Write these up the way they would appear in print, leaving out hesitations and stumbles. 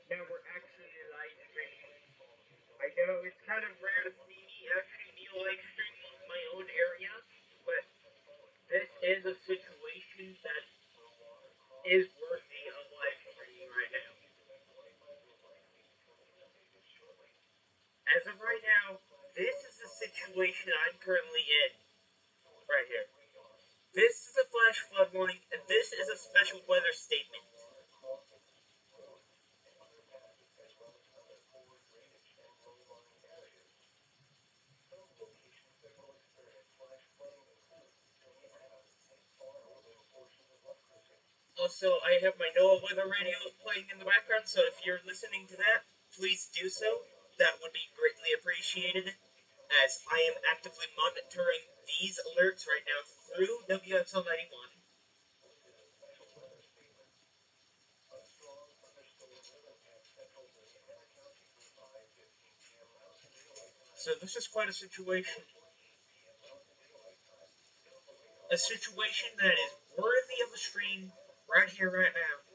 Now we're actually live streaming. I know it's kind of rare to see me actually be live streaming my own area, but this is a situation that is worthy of live streaming right now. As of right now, this is the situation I'm currently in right here. This is a flash flood warning, and this is a special weather statement. Also, I have my NOAA weather radio playing in the background, so if you're listening to that, please do so. That would be greatly appreciated, as I am actively monitoring these alerts right now through WXL 91. So this is quite a situation. A situation that is worthy of a stream right here, right now.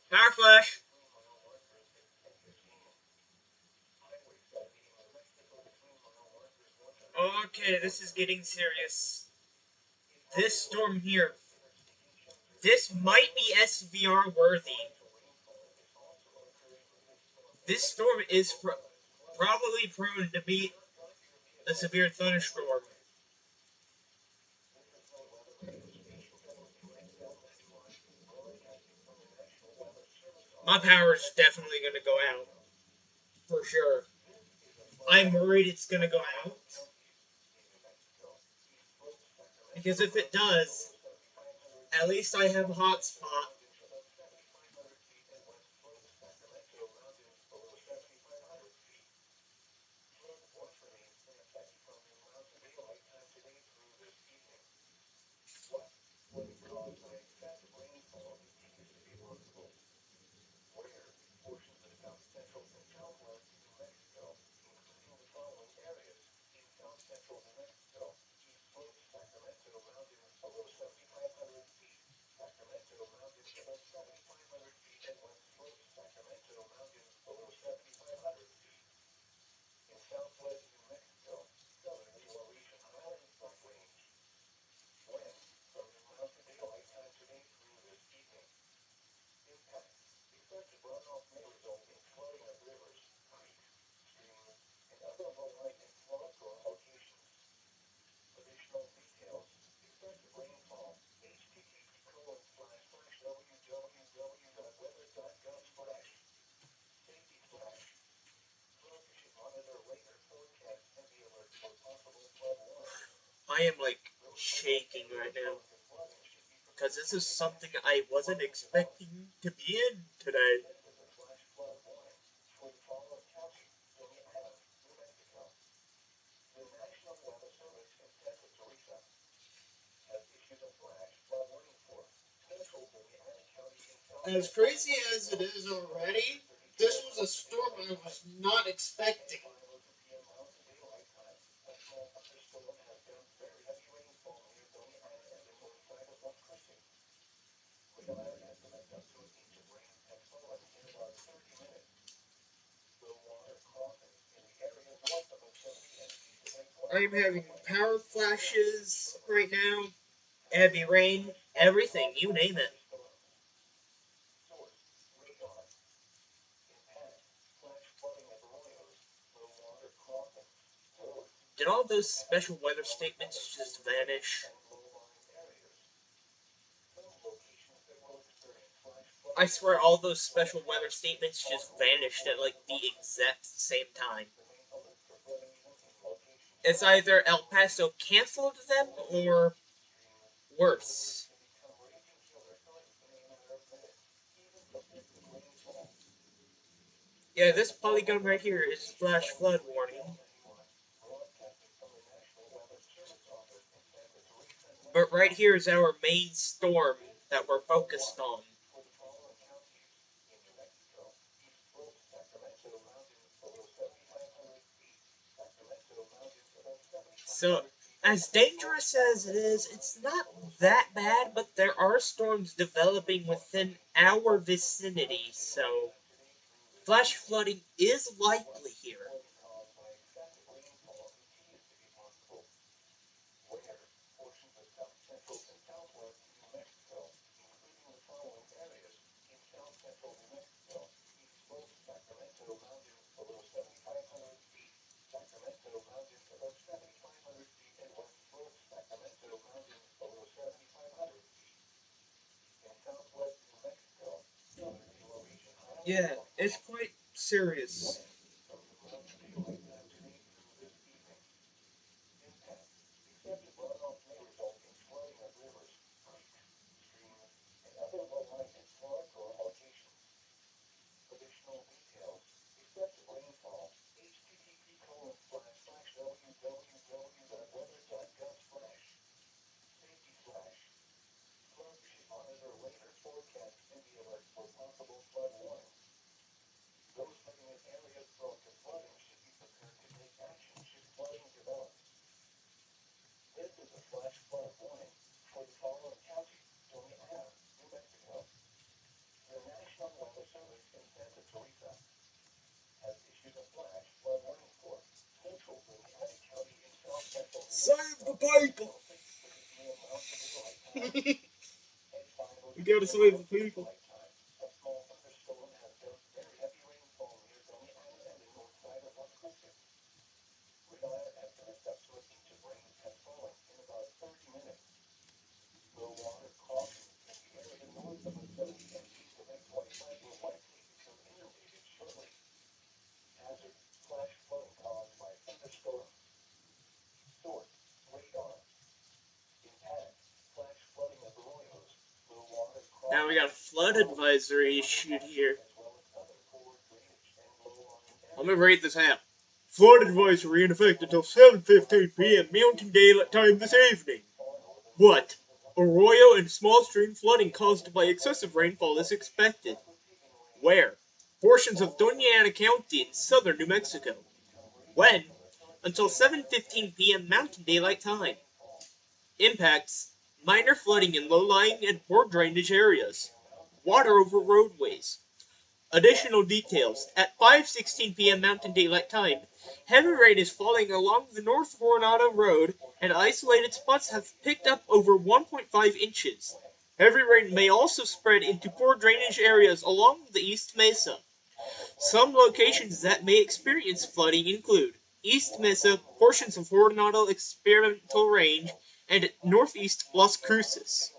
Power flash! Okay, this is getting serious. This storm here, this might be SVR worthy. This storm is probably prone to be a severe thunderstorm. My power's definitely going to go out. For sure. I'm worried it's going to go out. Because if it does, at least I have a hotspot. I am like shaking right now. Because this is something I wasn't expecting to be in today. As crazy as it is already, this was a storm I was not expecting. I'm having power flashes right now, heavy rain, everything, you name it. Did all those special weather statements just vanish? I swear all those special weather statements just vanished at like the exact same time. It's either El Paso canceled them or worse. Yeah, this polygon right here is flash flood warning. But right here is our main storm that we're focused on. So, as dangerous as it is, it's not that bad, but there are storms developing within our vicinity, so flash flooding is likely here. Yeah, it's quite serious. Save the people! We gotta save the people. Now we got a flood advisory issued here. Let me read this out. Flood advisory in effect until 7:15 p.m. Mountain Daylight Time this evening. What? Arroyo and small stream flooding caused by excessive rainfall is expected. Where? Portions of Doña Ana County in southern New Mexico. When? Until 7:15 p.m. Mountain Daylight Time. Impacts: minor flooding in low-lying and poor drainage areas. Water over roadways. Additional details: at 5:16 p.m. Mountain Daylight Time, heavy rain is falling along the North Coronado Road, and isolated spots have picked up over 1.5 inches. Heavy rain may also spread into poor drainage areas along the East Mesa. Some locations that may experience flooding include East Mesa, portions of Coronado Experimental Range, and northeast Las Cruces.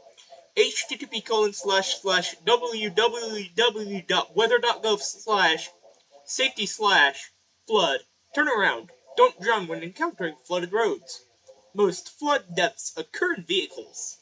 http://www.weather.gov/safety/flood. Turn around. Don't drown when encountering flooded roads. Most flood deaths occur in vehicles.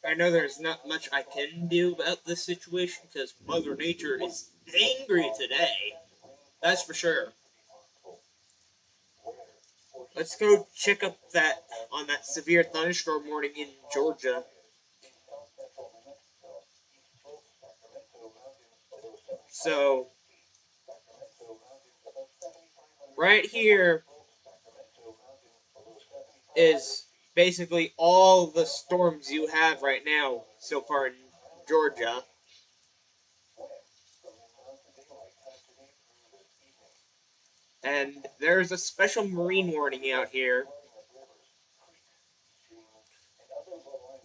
I know there's not much I can do about this situation because Mother Nature is angry today. That's for sure. Let's go check up that on that severe thunderstorm warning in Georgia. So right here is basically all the storms you have right now so far in Georgia. And there's a special marine warning out here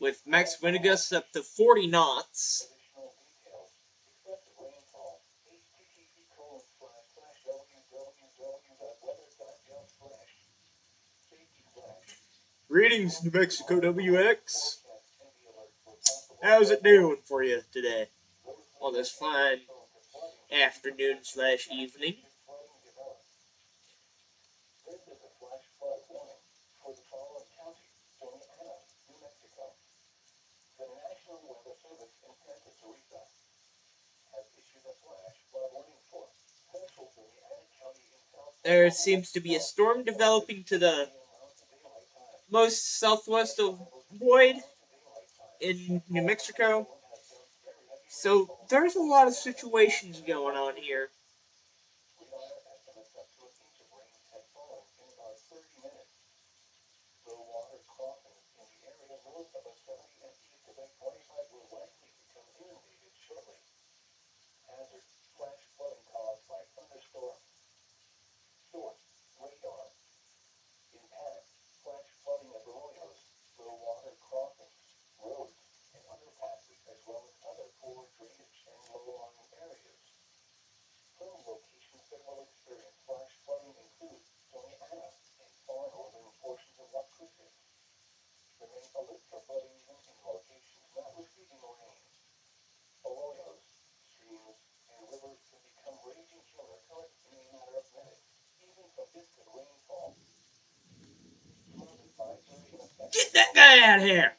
with max wind gusts up to 40 knots. Greetings, New Mexico WX. How's it doing for you today? On this fine afternoon/evening. There seems to be a storm developing to the most southwest of Boyd in New Mexico. So there's a lot of situations going on here. Get that guy out of here!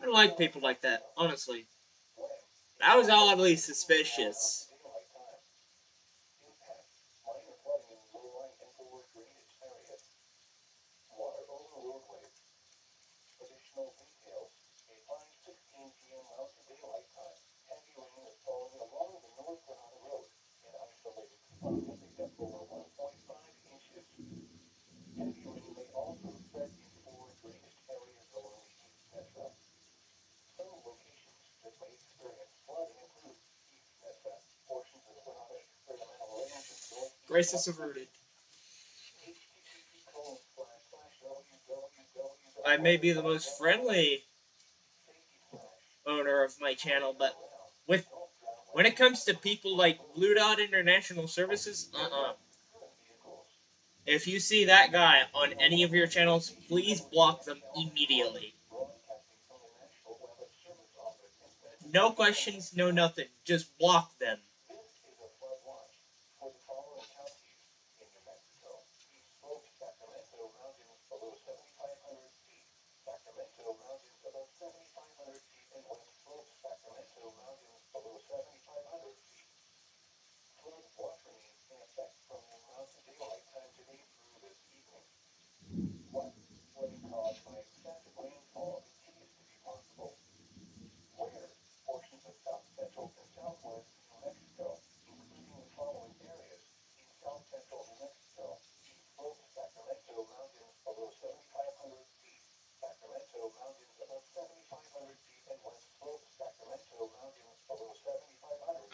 I don't like people like that, honestly. I was oddly suspicious. Crisis averted. I may be the most friendly owner of my channel, but with when it comes to people like Blue Dot International Services, If you see that guy on any of your channels, please block them immediately. No questions, no nothing. Just block them.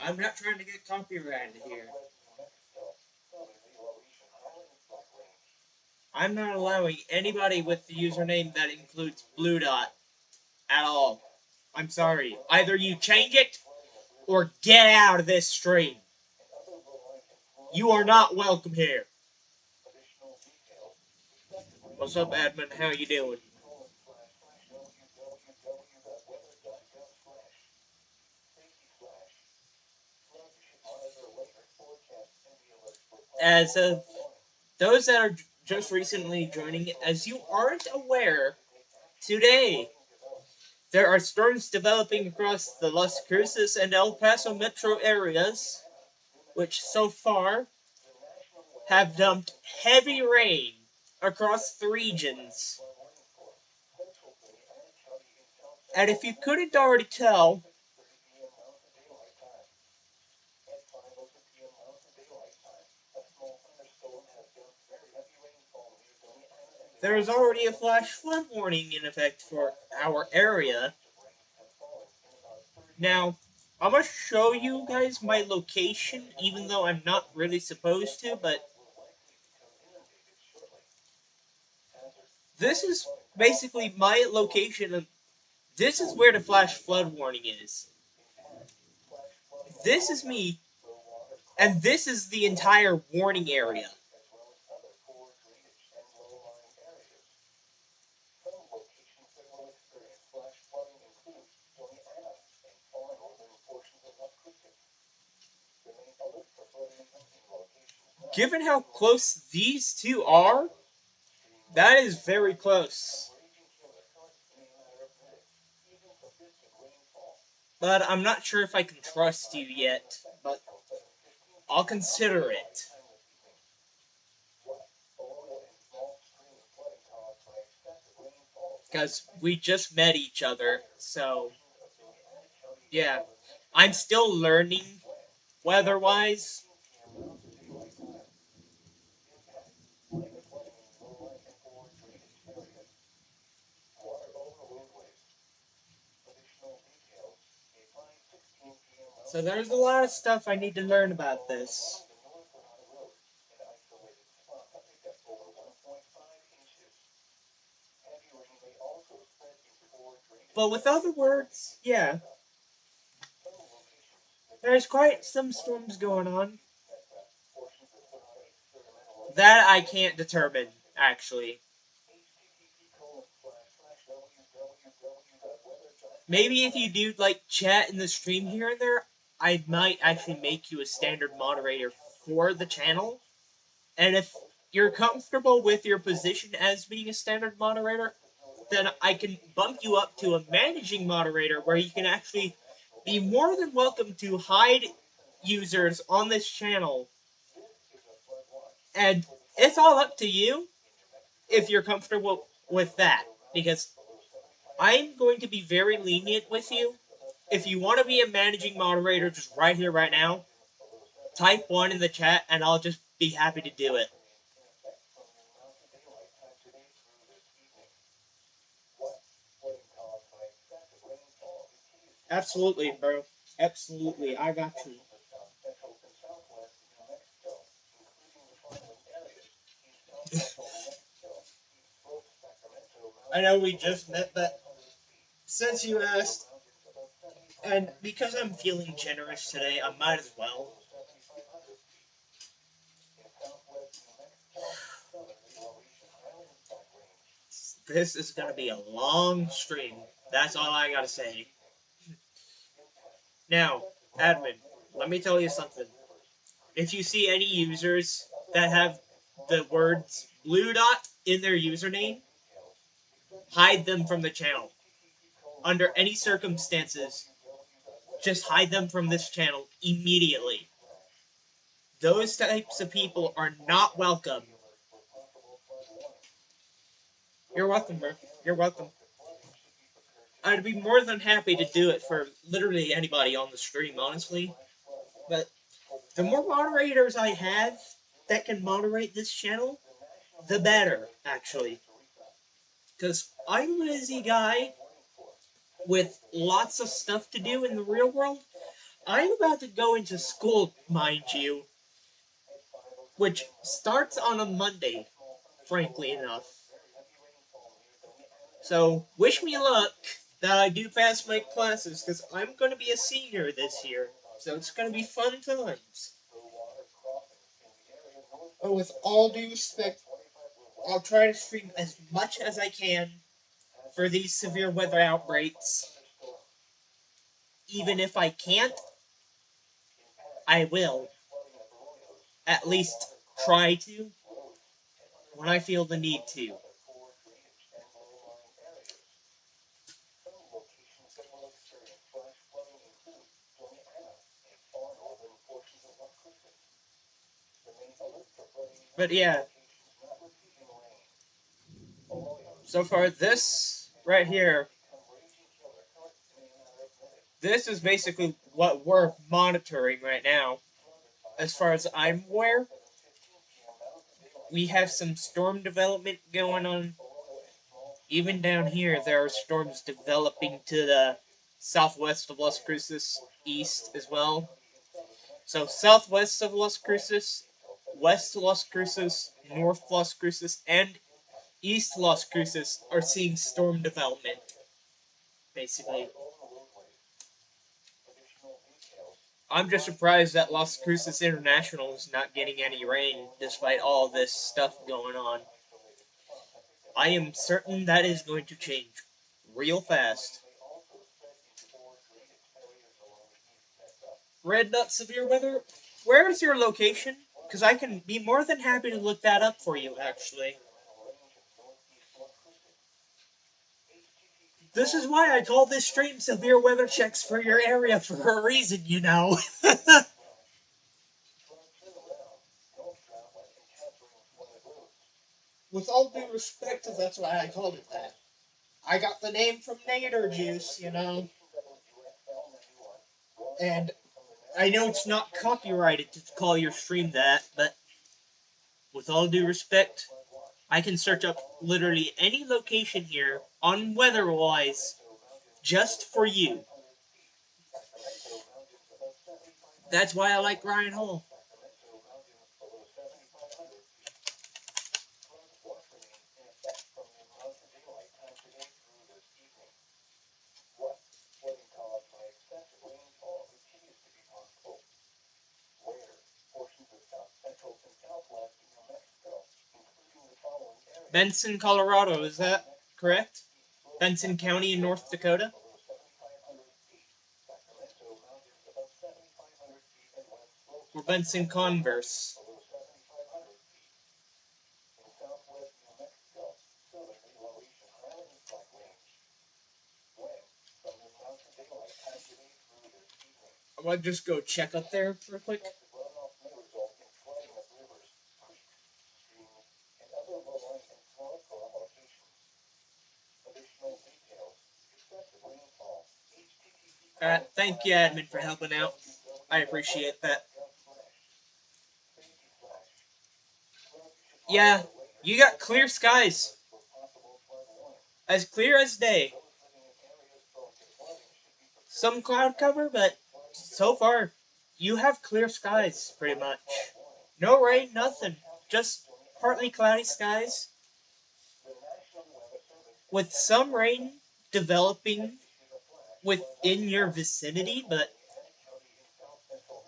I'm not trying to get copyrighted here. I'm not allowing anybody with the username that includes Blue Dot at all. I'm sorry. Either you change it or get out of this stream. You are not welcome here. What's up, admin? How you doing? As of those that are just recently joining, as you aren't aware, today there are storms developing across the Las Cruces and El Paso metro areas, which so far have dumped heavy rain across the regions. And if you couldn't already tell, there is already a flash flood warning in effect for our area. Now, I'm gonna show you guys my location, even though I'm not really supposed to, but this is basically my location. This is where the flash flood warning is. This is me, and this is the entire warning area. Given how close these two are, that is very close. But I'm not sure if I can trust you yet, but I'll consider it. Because we just met each other, so yeah. I'm still learning weather wise. So there's a lot of stuff I need to learn about this. But with other words, yeah, there's quite some storms going on. That I can't determine, actually. Maybe if you do like chat in the stream here and there, I might actually make you a standard moderator for the channel. And if you're comfortable with your position as being a standard moderator, then I can bump you up to a managing moderator where you can actually be more than welcome to hide users on this channel. And it's all up to you if you're comfortable with that. Because I'm going to be very lenient with you. If you want to be a managing moderator just right here, right now, type 1 in the chat and I'll just be happy to do it. Absolutely, bro. Absolutely. I got you. I know we just met, but since you asked, and because I'm feeling generous today, I might as well. This is gonna be a long stream. That's all I gotta say. Now, admin, let me tell you something. If you see any users that have the words blue dot in their username, hide them from the channel. Under any circumstances, just hide them from this channel immediately. Those types of people are not welcome. You're welcome, bro. You're welcome. I'd be more than happy to do it for literally anybody on the stream, honestly. But the more moderators I have that can moderate this channel, the better, actually. Because I'm a busy guy with lots of stuff to do in the real world. I'm about to go into school, mind you, which starts on a Monday, frankly enough. So, wish me luck that I do pass my classes, because I'm going to be a senior this year. So it's going to be fun times. But with all due respect, I'll try to stream as much as I can for these severe weather outbreaks. Even if I can't, I will. At least try to when I feel the need to. But yeah, so far this right here, this is basically what we're monitoring right now, as far as I'm aware. we have some storm development going on. Even down here, there are storms developing to the southwest of Las Cruces, east as well. So southwest of Las Cruces, west Las Cruces, north Las Cruces, and east Las Cruces are seeing storm development, basically. I'm just surprised that Las Cruces International is not getting any rain despite all this stuff going on. I am certain that is going to change real fast. Red Nut Severe Weather, where is your location? Because I can be more than happy to look that up for you, actually. This is why I call this stream Severe Weather Checks for your area for a reason, you know. With all due respect, that's why I called it that. I got the name from Nader Juice, you know. And I know it's not copyrighted to call your stream that, but with all due respect, I can search up literally any location here on weather-wise just for you. That's why I like Ryan Hall. Benson, Colorado, is that correct? Benson County in North Dakota? Or Benson Converse? I might just go check up there real quick. Thank you, admin, for helping out. I appreciate that. Yeah, you got clear skies. As clear as day. Some cloud cover, but so far, you have clear skies, pretty much. No rain, nothing. Just partly cloudy skies, with some rain developing within your vicinity, but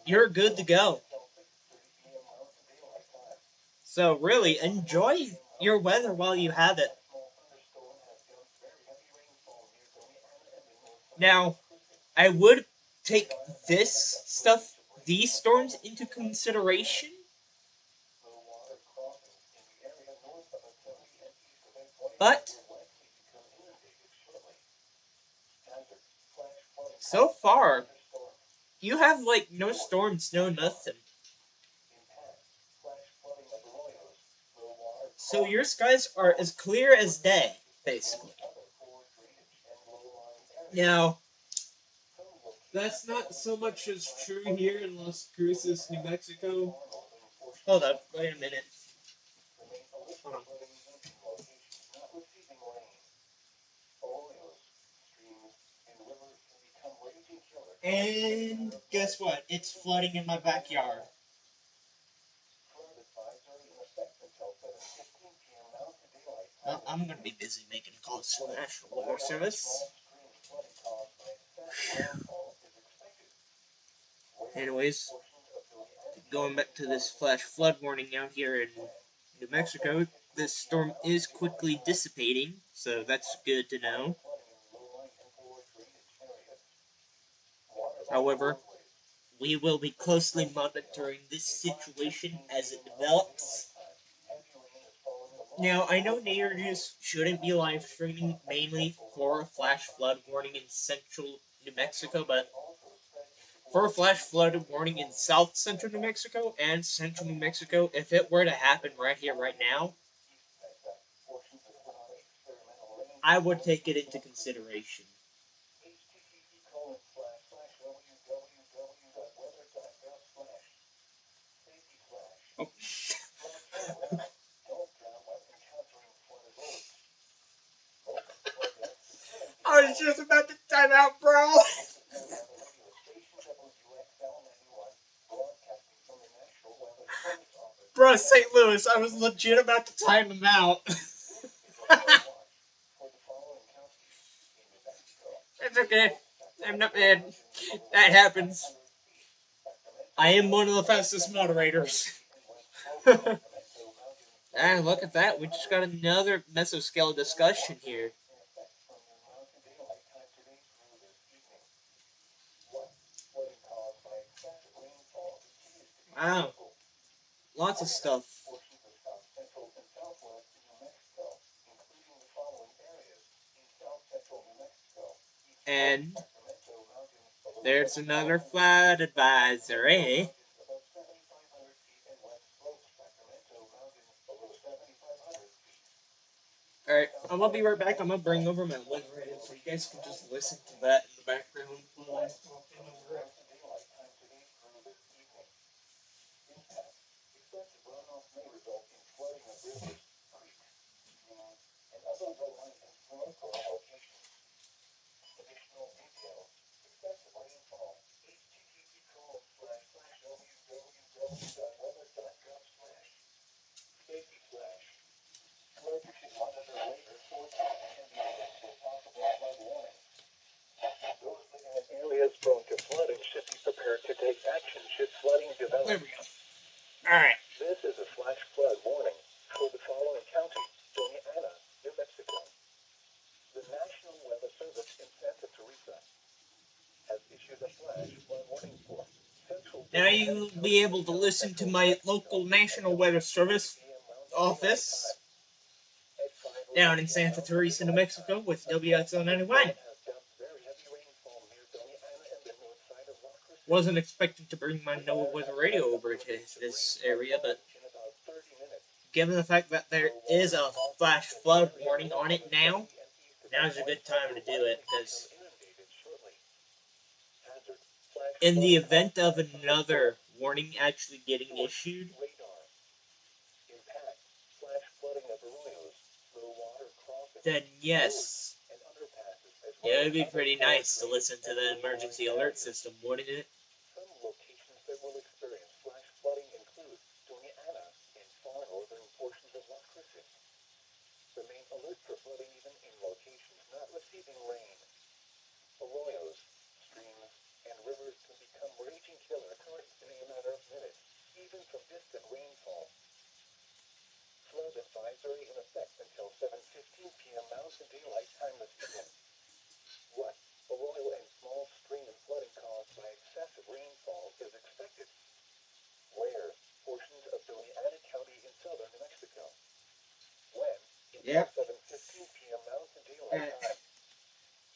you're good to go. So really, enjoy your weather while you have it. Now, I would take this stuff, these storms, into consideration, but so far, you have like no storms, no nothing. So your skies are as clear as day, basically. Now, that's not so much as true here in Las Cruces, New Mexico. Hold up, wait a minute. Hold on. And guess what? It's flooding in my backyard. Well, I'm gonna be busy making calls to the National Weather Service. Anyways, going back to this flash flood warning out here in New Mexico, this storm is quickly dissipating, so that's good to know. However, we will be closely monitoring this situation as it develops. Now, I know Nader News shouldn't be live streaming mainly for a flash flood warning in central New Mexico, but for a flash flood warning in south central New Mexico and central New Mexico, if it were to happen right here, right now, I would take it into consideration. Oh. just about to time out, bro. Bro, St. Louis, I was legit about to time him out. It's okay. I'm not mad. That happens. I am one of the fastest moderators. Ah, look at that. We just got another mesoscale discussion here. Wow. Lots of stuff. And there's another flood advisory. Alright, I'm gonna be right back. I'm gonna bring over my weather radio so you guys can just listen to that in the background while I'm talking over it. Areas prone to flooding should be prepared to take action should flooding develop. There we go. Alright. This is a flash flood warning for the following counties: Doña Ana, New Mexico. The National Weather Service in Santa Teresa has issued a flash flood warning for central. Now you'll be able to listen to my local National Weather Service office down in Santa Teresa, New Mexico with WXL 91. Wasn't expecting to bring my NOAA weather radio over to this area, but given the fact that there is a flash flood warning on it now's a good time to do it, because in the event of another warning actually getting issued, then yes, it would be pretty nice to listen to the emergency alert system, wouldn't it? Some locations that will experience flash flooding include Doña Ana in far northern portions of Las Cruces. Remain alert for flooding even in locations not receiving rain. Arroyos, streams, and rivers can become raging killer currents in a matter of minutes, even from distant rainfall. Flood advisory in effect until 7:15 p.m. Mountain Daylight Time this evening. What? Arroyo and small stream and flooding caused by excessive rainfall is expected. Where? Portions of Doña Ana County in southern New Mexico. When? Yep. 7:15 p.m. Mountain Daylight Time.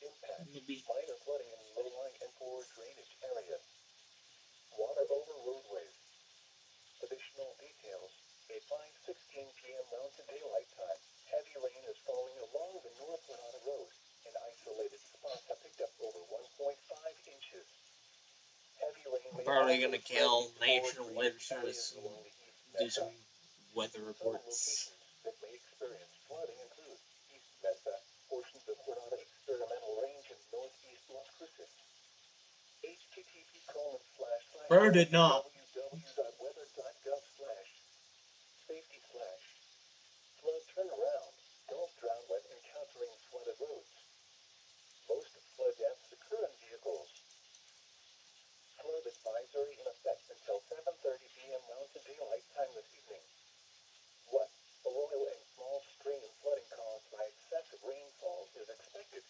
Impact. Minor flooding in low-lying and poor drainage areas. Water over roadways. Additional details. At 5:16 p.m. Mountain Daylight Time, heavy rain is falling along the North Granada Road, and isolated spots have picked up over 1.5 inches. Heavy rain I'm probably gonna kill National Weather Service and do some weather reports. That may experience flooding include East Mesa, portions of Granada Experimental Range, and northeast Las Cruces. http:// Bro did not. www.weather.gov/safety/. Flood turnaround. Don't drown when encountering flooded roads. Most flood deaths occur in vehicles. Flood advisory in effect until 7:30 p.m. Mountain Daylight Time this evening. What? Arroyo and small stream flooding caused by excessive rainfall is expected.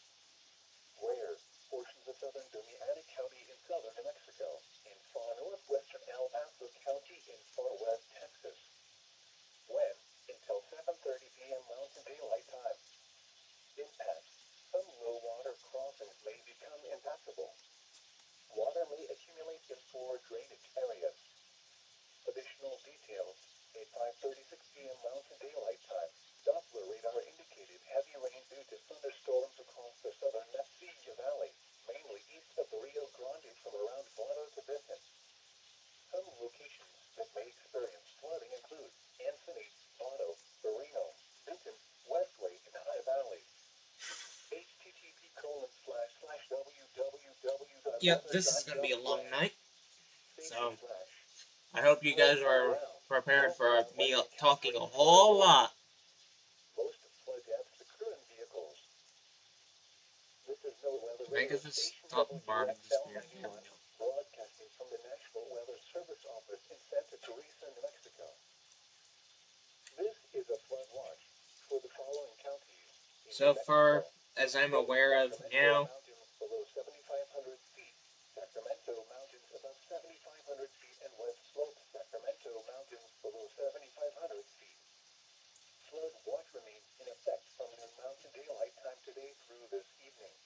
Where? Portions of southern Doña Ana County in southern New Mexico and far northwestern Yep, this is going to be a long night. Safety So, slash I hope you guys are prepared for me talking a whole lot. most flood depths occur in vehicles. This is no weather Can I radio get this station stop bombarding this WXL beer? There 91 we go. broadcasting from the National Weather Service office in Santa Teresa, New Mexico. This is a flood watch for the following counties in So New far, Mexico. as I'm aware of Sacramento now, Mountains below 7,500 feet. Sacramento Mountains above 7,500 feet and West Slope. Sacramento Mountains below 7,500 feet. Flood watch remains in effect from noon Mountain Daylight Time today through this evening.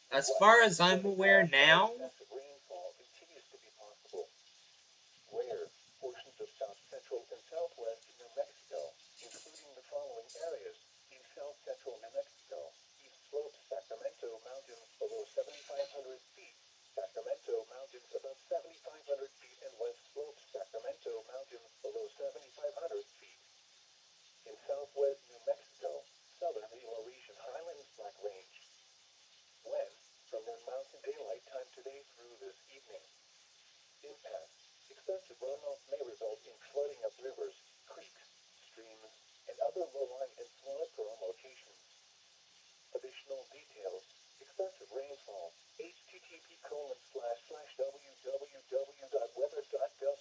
as far as I'm aware now, Excessive rainfall continues to be possible. Where portions of south central and southwest New Mexico, including the following areas in south central New Mexico: East Slope, Sacramento Mountains below 7,500 feet. Sacramento Mountains above 7,500 feet and West Slope, Sacramento Mountains below 7,500 feet. In southwest New Mexico, southern Gila region highlands Black Range. When? From noon Mountain Daylight Time today through this evening. Impact. Excessive runoff may result in flooding of rivers, creeks, streams, and other low-lying and flood-prone locations. Additional details. Excessive rainfall. http://www.weather.gov/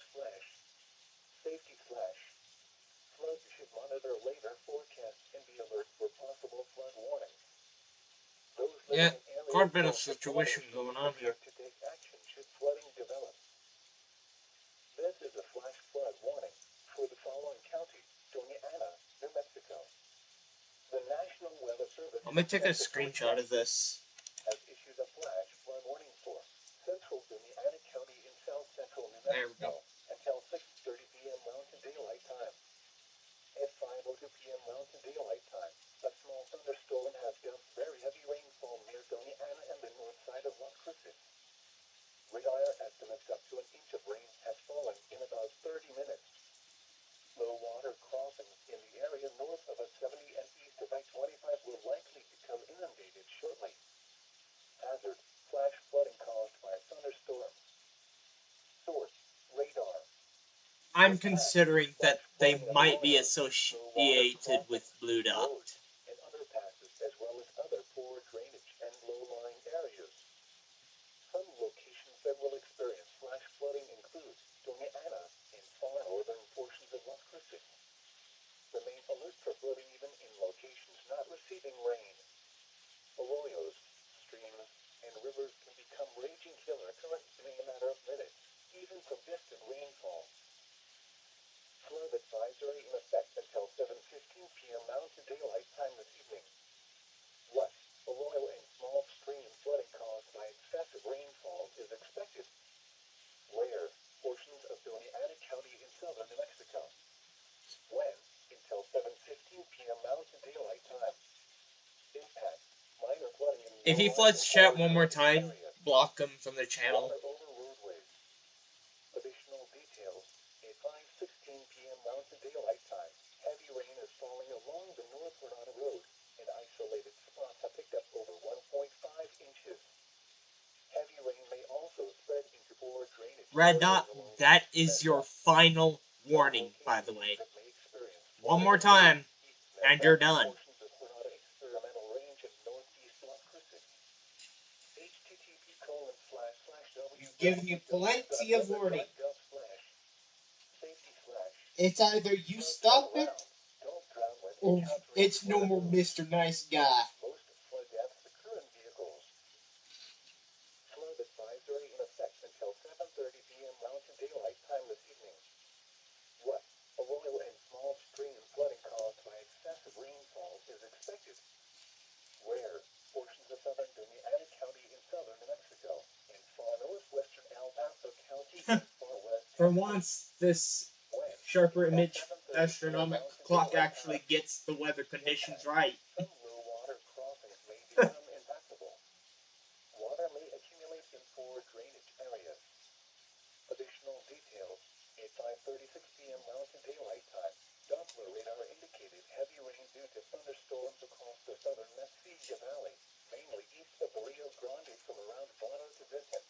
safety slash. Flood should monitor later forecasts and be alert for possible flood warnings. Those living yeah, in areas quite a bit of close to water situation should be going on here. prepared to take action should flooding develop. This is a flash flood warning for the following counties: Doña Ana, New Mexico. The National Weather Service Let me in take a Santa screenshot Teresa of this. has issued a flash flood warning for central Doña Ana County in south central New There we go. Mexico until 6:30 p.m. Mountain Daylight Time. At 5:02 p.m. Mountain Daylight Time, a small thunderstorm has dumped very heavy rainfall near Doña Ana and the north side of Las Cruces. Radar estimates up to an inch of rain has fallen in about 30 minutes. Low water crossings in the area north of I-70 and east of I-25 will likely become inundated shortly. Hazard: flash flooding caused by thunderstorms. Source: radar. I'm considering that they might be associated with Blue Dot. Roads and underpasses, as well as other poor drainage and low-lying areas. Some locations that will experience flash flooding include Doña Ana in far northern portions of Las Cruces. Remain alert for flooding even in locations not receiving rain. Arroyos, streams, and rivers can become raging killer currents in a matter of minutes, even from distant rainfall. Flood advisory in effect until 7:15 p.m. Mountain Daylight Time this evening. What? Arroyo and small stream flooding caused by excessive rainfall is expected. Where? Portions of Doña Ana County in southern New Mexico. When? Until 7:15 p.m. Mountain Daylight Time. Impact: minor flooding in If he floods chat one more time, block him from the channel. water over roadways. Additional details: at 5:16 p.m. Mountain Daylight Time, heavy rain is falling along the North Granada Road, and isolated spots have picked up over 1.5 inches. Heavy rain may also spread into poor drainage Red areas Dot, along that the is your final warning, by the way. that may experience One more time, east and Mesa, you're done. portions of Granada Experimental Range and northeast Las Cruces. We've given you plenty of warning. http://www.weather.gov/ safety slash. It's either you stop it, Don't drown when or encountering it's no flood more roads. Mr. Nice Guy. Most flood deaths occur in vehicles. Flood advisory in effect until 7:30 p.m. Mountain Daylight Time this evening. What? Arroyo and small stream flooding caused by excessive rainfall is expected. Where? Portions of southern Doña Ana County in southern New Mexico, and far northwestern El Paso County and far west For Texas. once, this When? sharper Until image 7:30 astronomic Mountain clock Daylight actually Time. gets the weather conditions right. Some low water crossings may become impassable. Water may accumulate in poor drainage areas. Additional details: at 5:36 p.m. Mountain Daylight Time, Doppler radar indicated heavy rain due to thunderstorms across the southern Mesilla Valley, mainly east of the Rio Grande from around Guano to Vinton.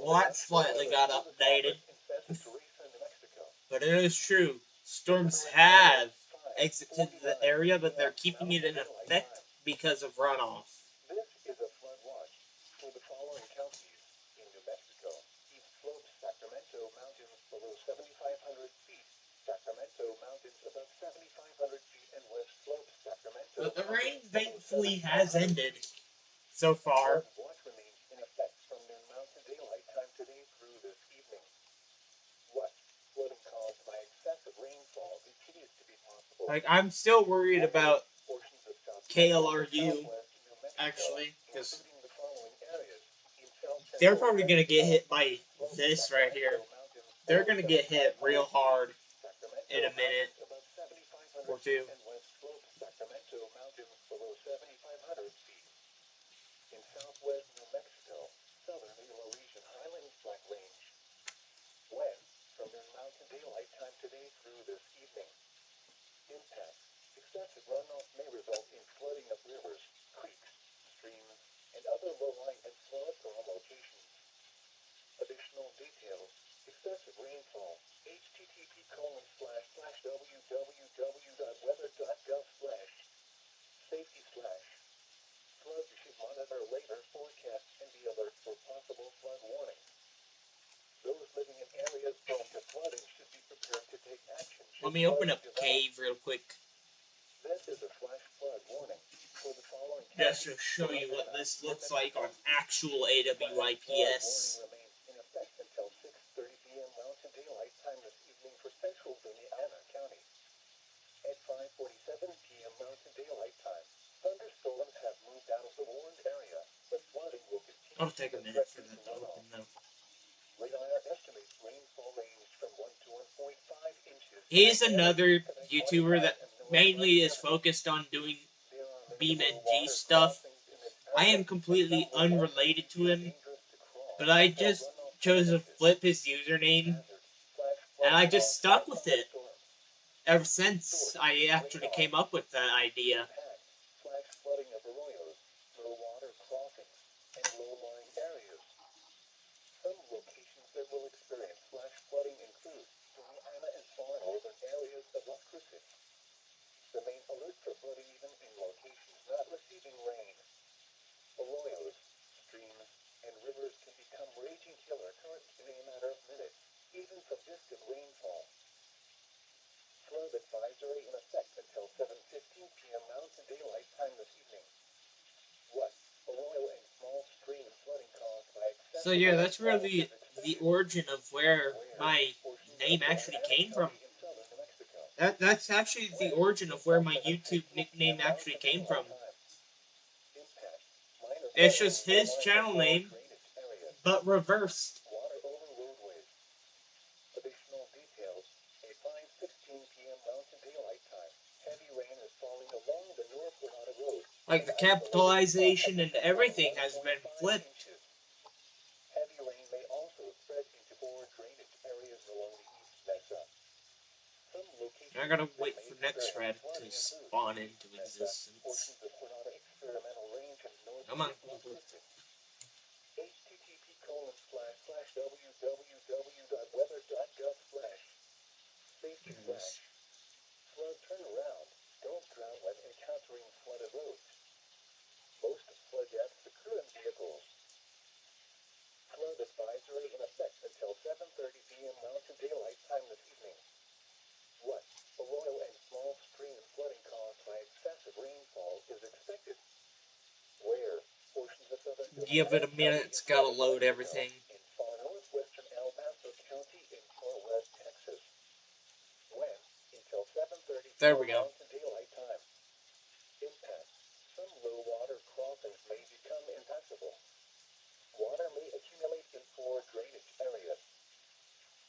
Well, that slightly got updated. But it is true. Storms have exited the area, but they're keeping it in effect because of runoff. This is a flood watch for the following counties in New Mexico. East slopes Sacramento Mountains below 7,500 feet. Sacramento Mountains above 7,500 feet, and west slopes Sacramento. But the rain thankfully has ended so far. Flood watch remains in effect from noon Mountain Daylight Time today through this evening. What? Flooding caused by excessive rainfall continues to be possible. Like, I'm still worried about Portions of South KLRU, Southwest New Mexico, actually, because including the following areas. In South they're Central probably going to get hit by slopes this right here. Sacramento Mountains They're below going to get hit real hard 7,500 in a minute mountains above 7,500 or feet, two. and west slopes Sacramento Mountains below 7,500 feet. In southwest New Mexico, southern the Laurentian Highlands Black Range. When? From noon Mountain Daylight Time today through this evening. Impact. Excessive runoff may result in flooding of rivers, creeks, streams, and other low-lying and flood-prone locations. Additional details. Excessive rainfall. http://wweather.gov/safety/. Floods should monitor radar forecasts and be alert for possible flood warnings. Those living in areas prone to flooding should be prepared to take action. Let me open up Cave real quick. This is a flash flood warning for the following Just to show you what this looks like on actual AWIPS. remains in effect until 6:30 p.m. Mountain Daylight Time this evening for central Indiana County. At 5:47 p.m. Mountain Daylight Time, thunderstorms have moved out of the warned area, but flooding will continue. It'll take a minute for that to open though. Radar estimates rainfall range from 1 to 1.5 inches. He's another YouTuber that mainly is focused on doing BeamNG stuff. I am completely unrelated to him, but I just chose to flip his username, and I just stuck with it ever since I actually came up with that idea. Flash flooding of arroyos, low water crossings, and low-lying areas. Some locations that will experience flash flooding include Indiana and far northern areas of Las Cruces. Remain alert for flooding even in locations not receiving rain. Arroyos, streams, and rivers can become raging killer currents in a matter of minutes, even from distant rainfall. Flood advisory in effect until 7:15 p.m. Mountain Daylight Time this evening. What? Arroyo and small stream flooding caused by excessive So yeah, that's really the origin of where my name actually came from. That's actually the origin of where my YouTube nickname actually came from. It's just his channel name, but reversed. Water over roadways. Additional details. At 5:16 p.m. Mountain Daylight Time, heavy rain is falling along the North Granada Road. Like the capitalization and everything has been flipped. Heavy rain may also spread into poor drainage areas along the East Mesa. Some locations I gotta wait for next red to spawn into existence. portions of Granada experimental range and north Come on. http://wweather.gov/safety/. Flood turnaround. Don't drown when encountering flooded roads. Most flood deaths occur in vehicles. Flood advisory in effect until 7:30 p.m. Mountain Daylight Time this evening. What? Arroyo and small stream flooding caused by excessive rainfall is expected. Where? Portions of southern Give it a minute, it's gotta load everything. in far northwestern El Paso County in far west Texas. When? Until 7:30 There we go. Mountain Daylight Time. Impact. Some low water crossings may become impassable. Water may accumulate in poor drainage areas.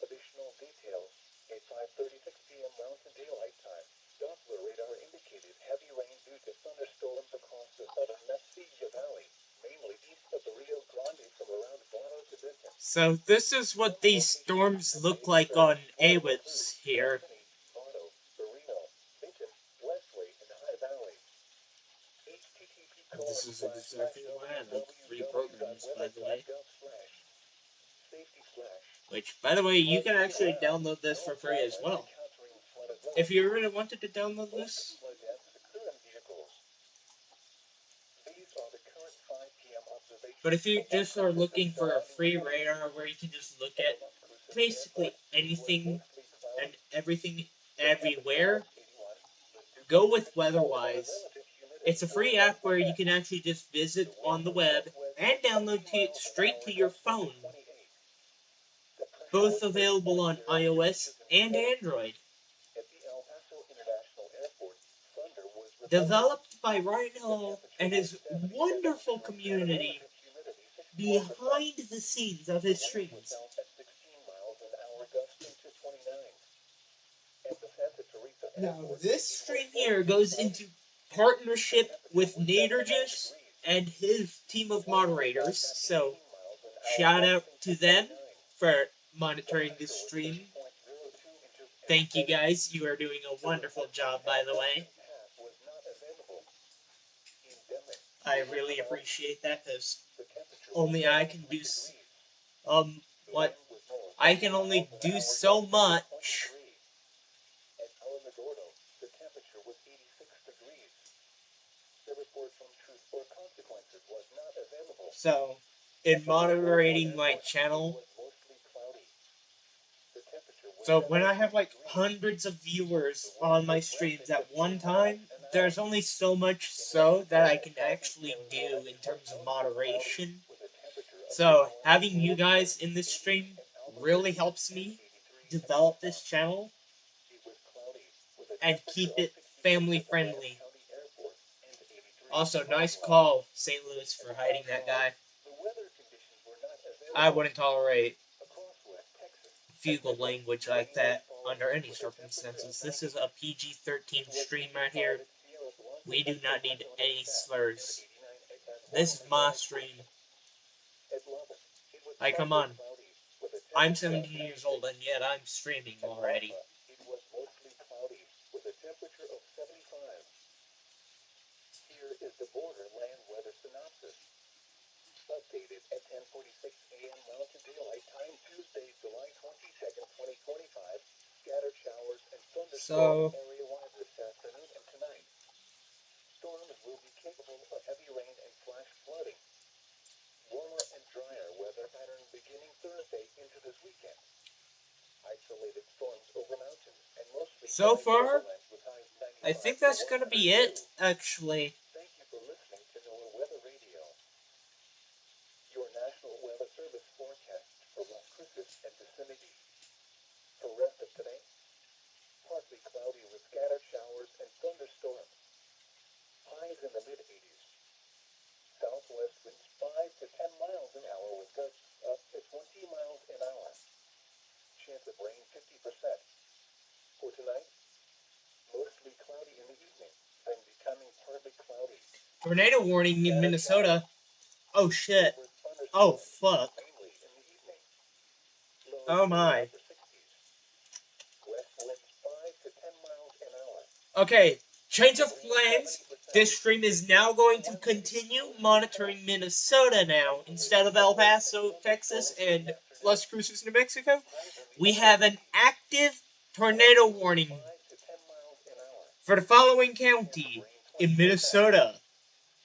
Additional details. At 5:36 p.m. Mountain Daylight Time, Doppler radar indicated heavy rain due to thunderstorms across the southern Mesilla Valley, mainly east of the Rio Grande from around Bono to Benton. So this is what these storms look like on AWIPS here. Bono, Reno, Benton, Westway, and High Valley. This is exactly why I like free programs, by the way. Which, by the way, you can actually download this for free as well. If you really wanted to download this. But if you just are looking for a free radar where you can just look at basically anything and everything everywhere, go with WeatherWise. It's a free app where you can actually just visit on the web and download it straight to your phone. Both available on iOS and Android. Developed by Ryan Hall and his wonderful community behind the scenes of his streams. Now, this stream here goes into partnership with Naderjuice and his team of moderators, so shout out to them for monitoring this stream. Thank you guys, you are doing a wonderful job, by the way. I really appreciate that, because only I can do, what? I can only do so much. So, in moderating my channel, so when I have like hundreds of viewers on my streams at one time, there's only so much so that I can actually do in terms of moderation. So having you guys in this stream really helps me develop this channel and keep it family friendly. Also, nice call, St. Louis, for hiding that guy. I wouldn't tolerate feudal language like that under any circumstances. This is a PG-13 stream right here. We do not need any slurs. This is my stream. Like, come on. I'm 17 years old and yet I'm streaming already. Updated at 10:46 a.m. Mountain Daylight Time, Tuesday, July 22nd, 2025. Scattered showers and thunderstorms area-wide this afternoon and tonight. Storms will be capable of heavy rain and flash flooding. Warmer and drier weather pattern beginning Thursday into this weekend. Isolated storms over mountains and mostly so far, I think that's gonna be it, actually. Thank you for listening to NOAA Weather Radio. Your National Weather Service forecast for Las Cruces and vicinity. For rest of today, partly cloudy with scattered showers and thunderstorms. Highs in the mid-80s. Southwest winds 5 to 10 miles an hour with gusts up to 20 miles an hour. Chance of rain 50%. For tonight, mostly cloudy in the evening, then becoming partly cloudy. Tornado warning in Minnesota. Oh shit. Oh fuck. Oh my. Okay, change of plans. This stream is now going to continue monitoring Minnesota now instead of El Paso, Texas, and Las Cruces, New Mexico. We have an active tornado warning for the following county in Minnesota.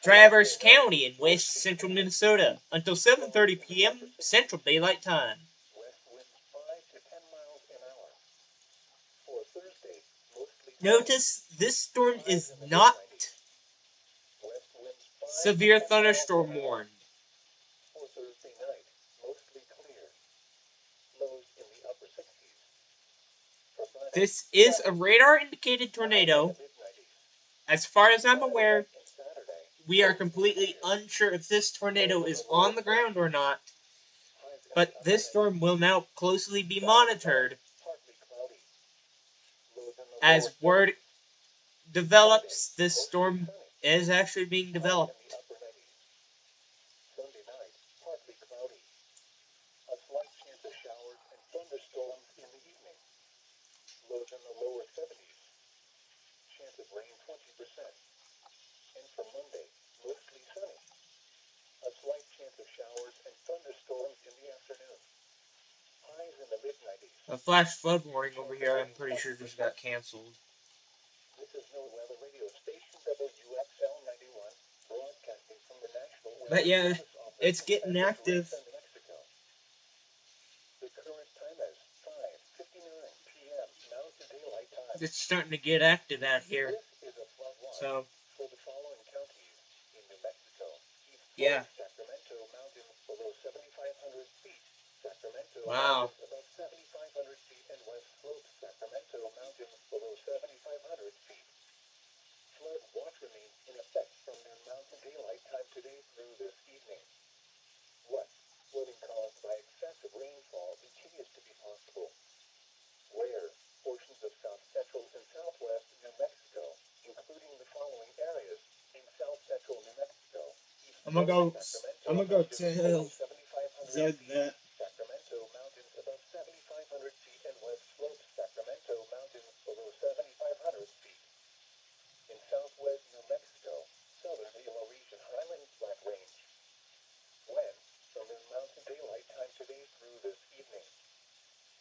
Traverse County in west central Minnesota until 7:30 p.m. Central Daylight Time. Notice this storm is not severe thunderstorm warned. For Thursday night, mostly clear. Lows in the upper 60s. This is a radar indicated tornado. As far as I'm aware, we are completely unsure if this tornado is on the ground or not. But this storm will now closely be monitored. As word develops, this storm is actually being developed. Sunday night, partly cloudy. A slight chance of showers and thunderstorms in the evening. Lows in the lower 70s. Chance of rain 20%. And for Monday, mostly sunny. A slight chance of showers and thunderstorms in the afternoon. Highs flash flood warning over here, I'm pretty sure just got canceled. This is NOAA weather radio station WXL 91, broadcasting from the National But Weather yeah, Service office it's in getting Santa active. Teresa, New Mexico. The current time is 5:59 p.m. Mountain Daylight Time. It's starting to get active out here. This is a flood watch So, for the following counties in New Mexico. East yeah. Sacramento mountains below 7,500 feet. Sacramento Wow. mountains above 7,500 feet, and West Slope Sacramento mountains below 7,500 feet. Flood watch remains in effect from noon Mountain Daylight Time today through this evening. What? Flooding caused by excessive rainfall continues to be possible. Where? Portions of south central and southwest New Mexico, including the following areas in south central New Mexico. I'm gonna go tell 7,500 Zed feet. that. Sacramento mountains above 7,500 feet, and West Slope Sacramento mountains below 7,500 feet. In southwest New Mexico, southern Gila region highlands flat range. When? From noon Mountain Daylight Time today through this evening.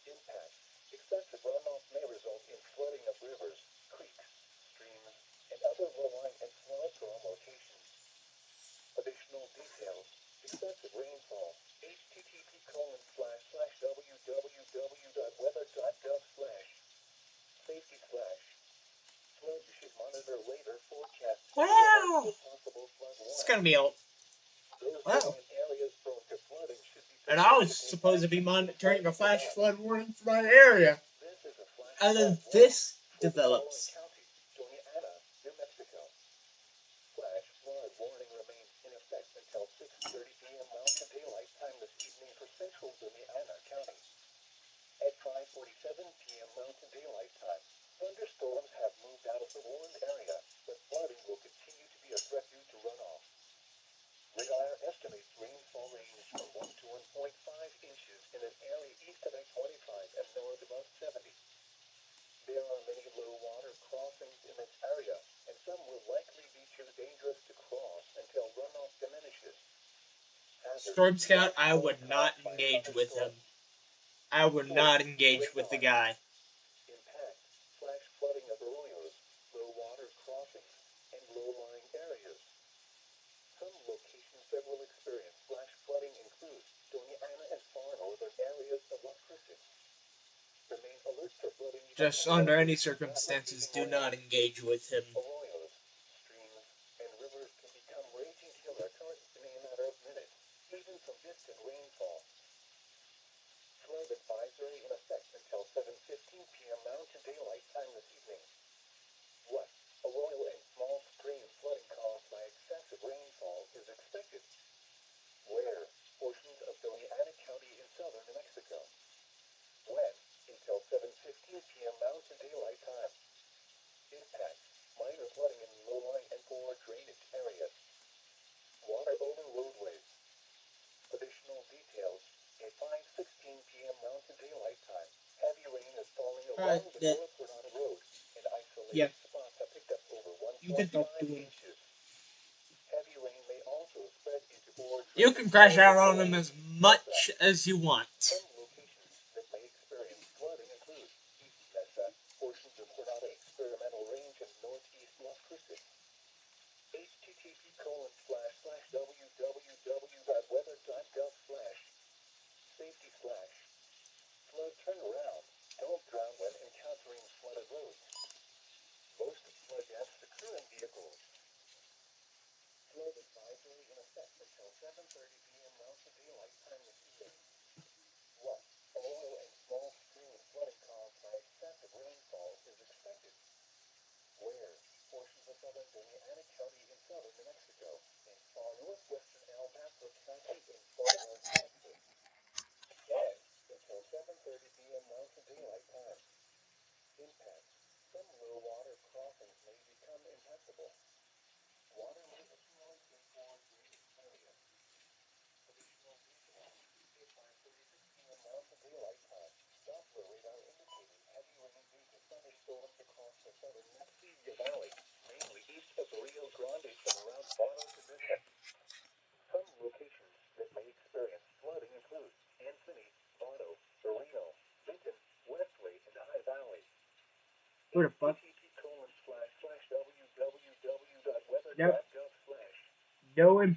Impact. Excessive runoff may result in flooding of rivers, creeks, streams, and other low-lying and flood-prone locations. Additional details. Excessive rainfall. http://www.weather.gov/safety/ flood should monitor later forecast Wow! for possible flood It's warning. gonna be old. Those Wow. living in areas prone to flooding should be And I was prepared to take supposed to be action monitoring a before flash flood. flood warning for my area. This is a flash And then flood this warning for the following develops. counties: Doña Ana, New Mexico. Flash flood warning remains in effect until 6:30 p.m. Mountain Daylight Time this evening for central Doña Ana County. At 5:47 p.m. Mountain Daylight Time, thunderstorms have moved out of the warned area, but flooding will continue to be a threat due to runoff. Radar estimates rainfall range from 1 to 1.5 inches in an area east of I-25 and north above 70. There are many low water crossings in this area, and some will likely be too dangerous to cross until runoff diminishes. Storm Scout, I would not engage with him. I would not engage with the guy. Impact. Flash flooding of arroyos, low water crossings, and low-lying areas. Some locations that will experience flash flooding include Doña Ana and far northern areas of Las Cruces. Remain alert for flooding events. Just under any circumstances, do not engage with him. Arroyos, streams, and rivers can become raging killer currents in a matter of minutes, even from distant rainfall. Flood advisory in effect until 7:15 p.m. Mountain Daylight Time this evening. What? Arroyo and small stream flooding caused by excessive rainfall is expected. Where? Portions of Doña Ana County in southern New Mexico. When? Until 7:15 p.m. Mountain Daylight Time. Impact. Minor flooding in low-lying and poor drainage areas. Water over roadways. Additional details. At 5:16 p.m. Mountain Daylight Time, heavy rain is falling along the North Granada Road, and isolated spots have picked up over 1.5 inches. Heavy rain may also spread into poor drainage. You can crash out on him as much as you want. Some locations that may experience flooding include East Mesa, portions of Granada Experimental Range, and northeast Las Cruces. http://www.weather.gov/safety/ flood turnaround. Don't drown when encountering flooded roads. Most flood deaths occur in vehicles. Flood advisory in effect until 7:30 p.m. Mountain Daylight Time this evening.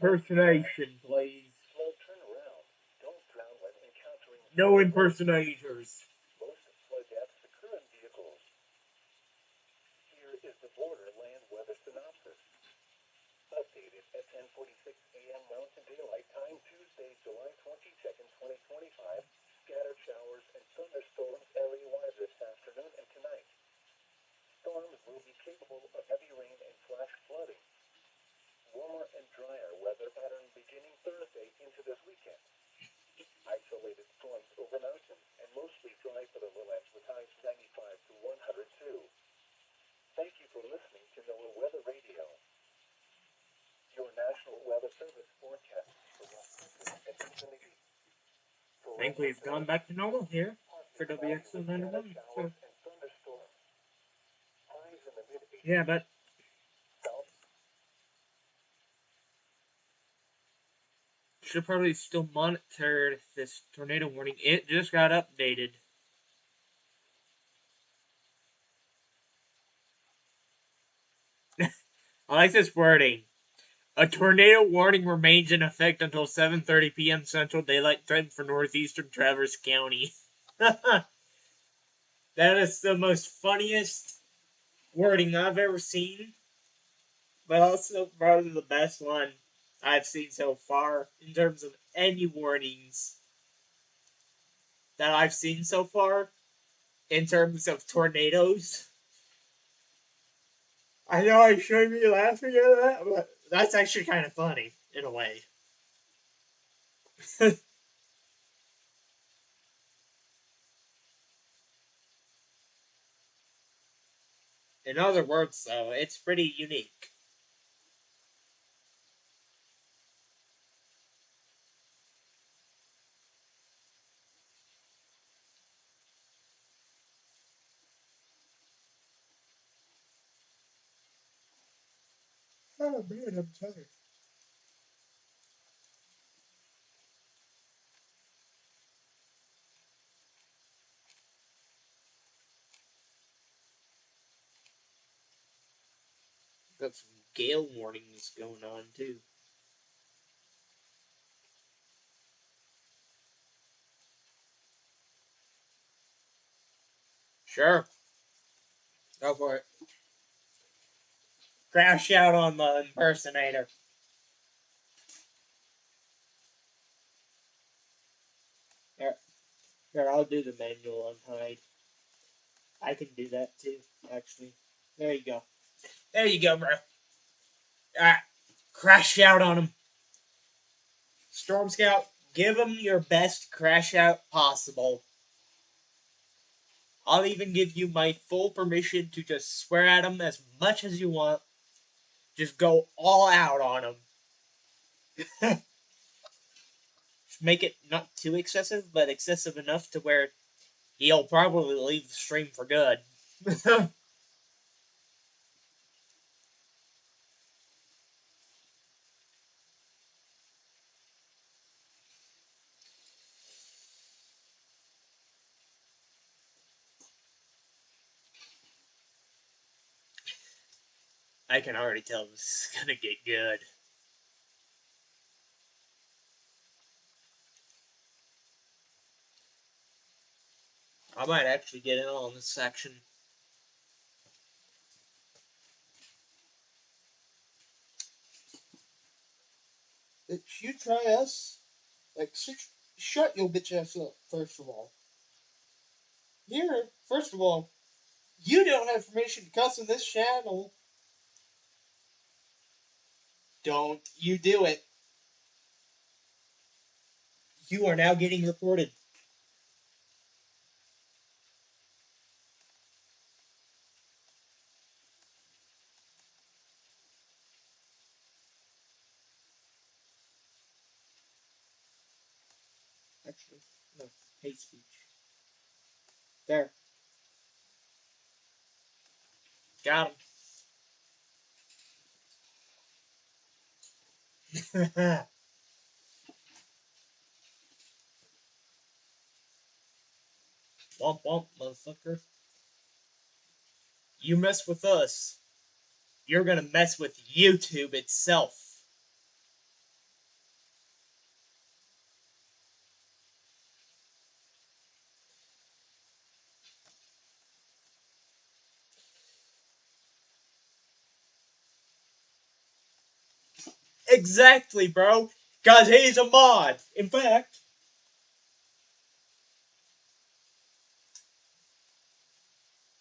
impersonation, please. Slow turnaround. Don't drown when encountering No impersonators. most flood deaths occur in vehicles. Here is the borderland weather synopsis. Updated at 10:46 a.m. Mountain Daylight Time, Tuesday, July 22nd, 2025. Scattered showers and thunderstorms area-wide this afternoon and tonight. Storms will be capable of heavy rain and flash flooding. Warmer and drier weather pattern beginning Thursday into this weekend. Isolated storms over mountains and mostly dry for the lowlands with highs 95 to 102. Thank you for listening to NOAA Weather Radio. Your National Weather Service forecasts for Wisconsin and vicinity. I think we've gone back to normal here for WXO 91. So, yeah, but should probably still monitor this tornado warning. It just got updated. I like this wording. A tornado warning remains in effect until 7:30 p.m. Central Daylight Time for northeastern Traverse County. That is the most funniest wording I've ever seen, but also probably the best one I've seen so far in terms of any warnings that I've seen so far in terms of tornadoes. I know I shouldn't be laughing at that, but that's actually kind of funny in a way. In other words, though, it's pretty unique. Oh man, I'm tired. Got some gale warnings going on too. Sure, go for it. Crash out on the impersonator. Here, here, I'll do the manual on hide. I can do that too, actually. There you go. There you go, bro. Alright, crash out on him. Storm Scout, give him your best crash out possible. I'll even give you my full permission to just swear at him as much as you want. Just go all out on him. Make it not too excessive, but excessive enough to where he'll probably leave the stream for good. I can already tell this is gonna get good. I might actually get in on this section. You try us? Like, shut your bitch ass up, first of all. Here, first of all, you don't have permission to cuss on this channel. Don't you do it. You are now getting reported. Actually, no, hate speech. There. Got him. Womp womp, motherfucker. You mess with us, you're gonna mess with YouTube itself. Exactly, bro. Cause he's a mod. In fact,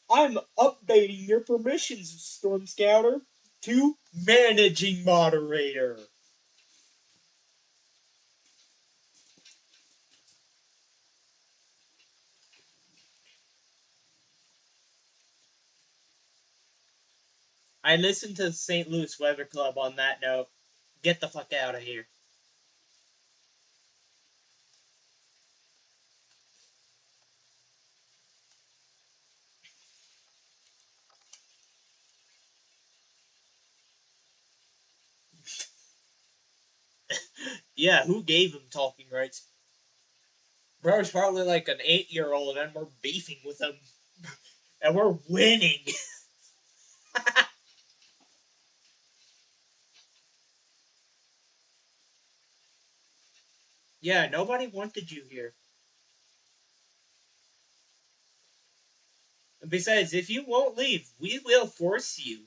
I'm updating your permissions, Storm Scouter, to managing moderator. I listened to the St. Louis Weather Club on that note. Get the fuck out of here. Yeah, who gave him talking rights? Bro's probably like an 8-year-old and we're beefing with him. And we're winning. Yeah, nobody wanted you here. And besides, if you won't leave, we will force you.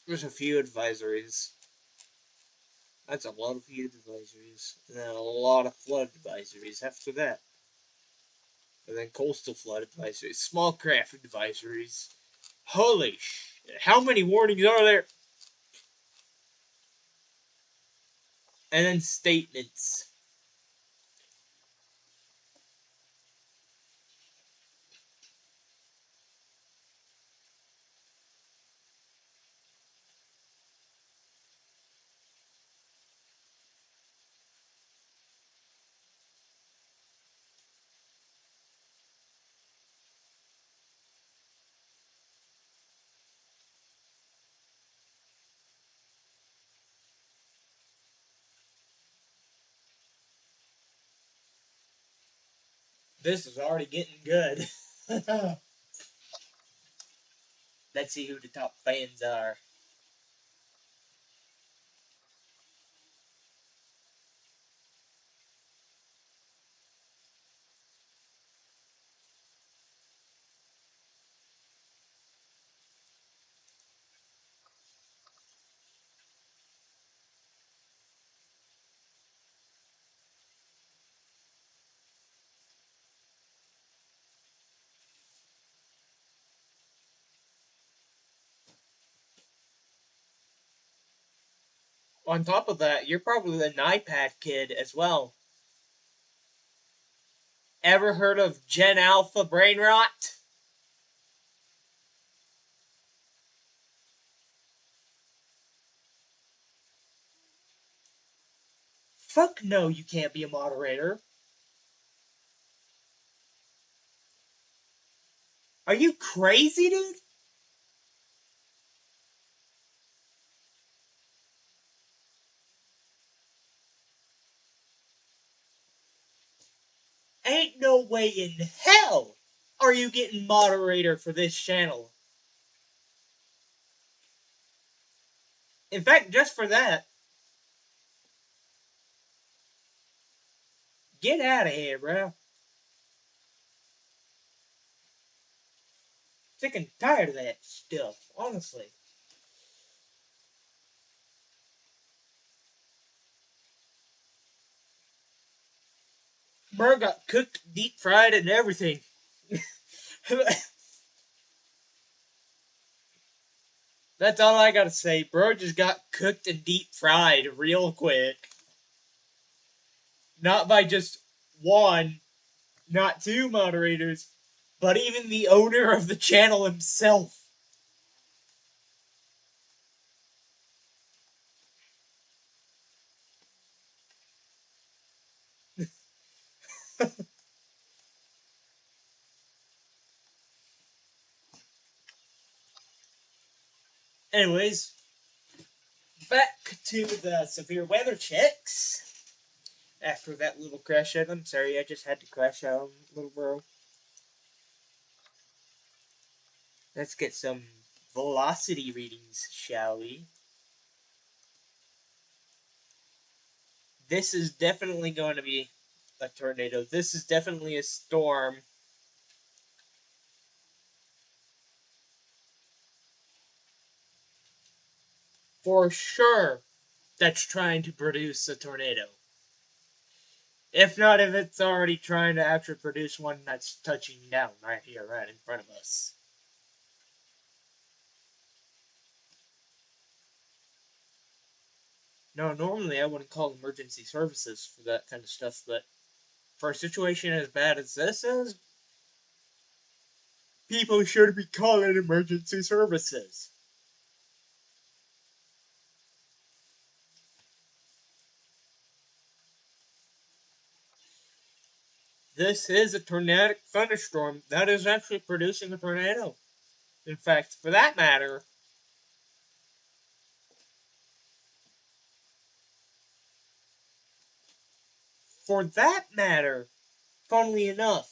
There's a few advisories. That's a lot of heat advisories. And then a lot of flood advisories after that. And then coastal flood advisories. Small craft advisories. Holy shit. How many warnings are there? And then statements. This is already getting good. Let's see who the top fans are. On top of that, you're probably an iPad kid as well. Ever heard of Gen Alpha brain rot? Fuck no, you can't be a moderator. Are you crazy, dude? Ain't no way in hell are you getting moderator for this channel. In fact, just for that, get out of here, bro. Sick and tired of that stuff, honestly. Bro got cooked, deep fried, and everything. That's all I gotta say. Bro just got cooked and deep fried real quick. Not by just one, not two moderators, but even the owner of the channel himself. Anyways, back to the severe weather checks. After that little crash out, I'm sorry, I just had to crash out, little bro. Let's get some velocity readings, shall we? This is definitely going to be a tornado. This is definitely a storm. For sure, that's trying to produce a tornado. If not, if it's already trying to actually produce one that's touching down right here, right in front of us. No, normally I wouldn't call emergency services for that kind of stuff, but for a situation as bad as this is, people should be calling emergency services. This is a tornadic thunderstorm that is actually producing a tornado. In fact, for that matter, funnily enough,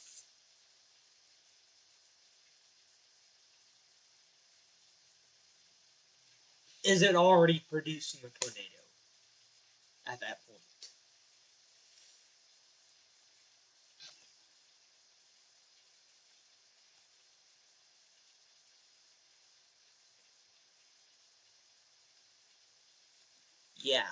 is it already producing a tornado at that point? Yeah.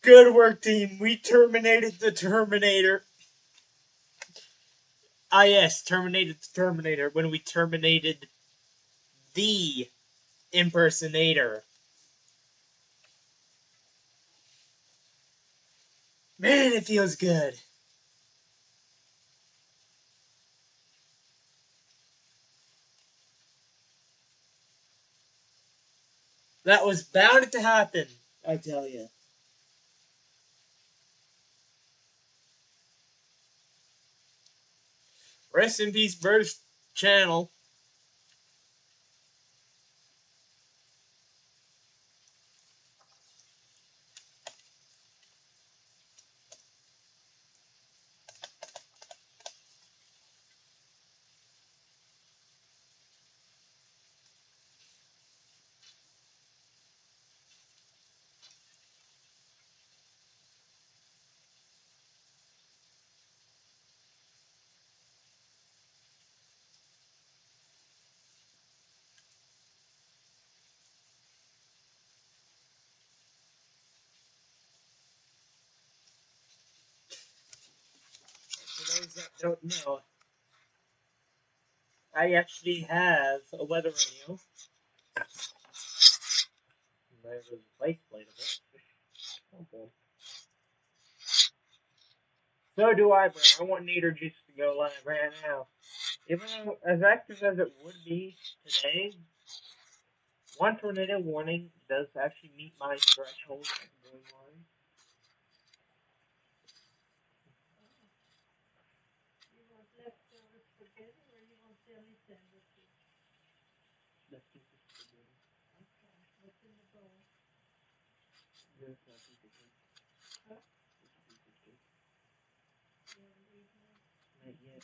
Good work, team. We terminated the Terminator. Ah, yes, terminated the Terminator when we terminated the impersonator. Man, it feels good. That was bound to happen, I tell you. Rest in peace, Bird's channel. For those that don't know, I actually have a weather radio. There's a place plate of it. Okay. So do I, bro. I want Nader Juice to go live right now. Even though, as active as it would be today, one tornado warning does actually meet my threshold of going live. Not yet.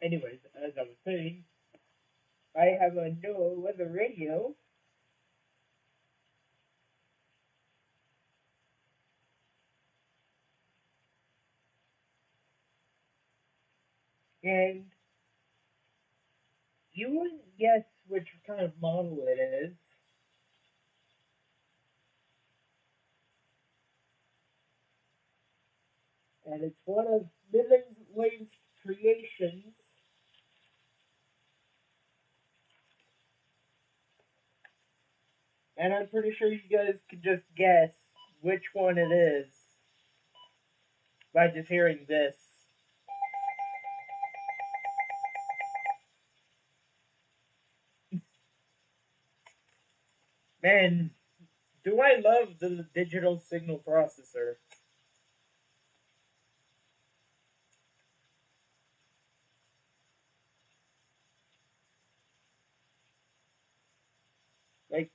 Anyways, as I was saying, I have a NOAA weather radio, and you wouldn't guess which kind of model it is. And it's one of Midland's latest creations. And I'm pretty sure you guys could just guess which one it is by just hearing this. Man, do I love the digital signal processor. Like,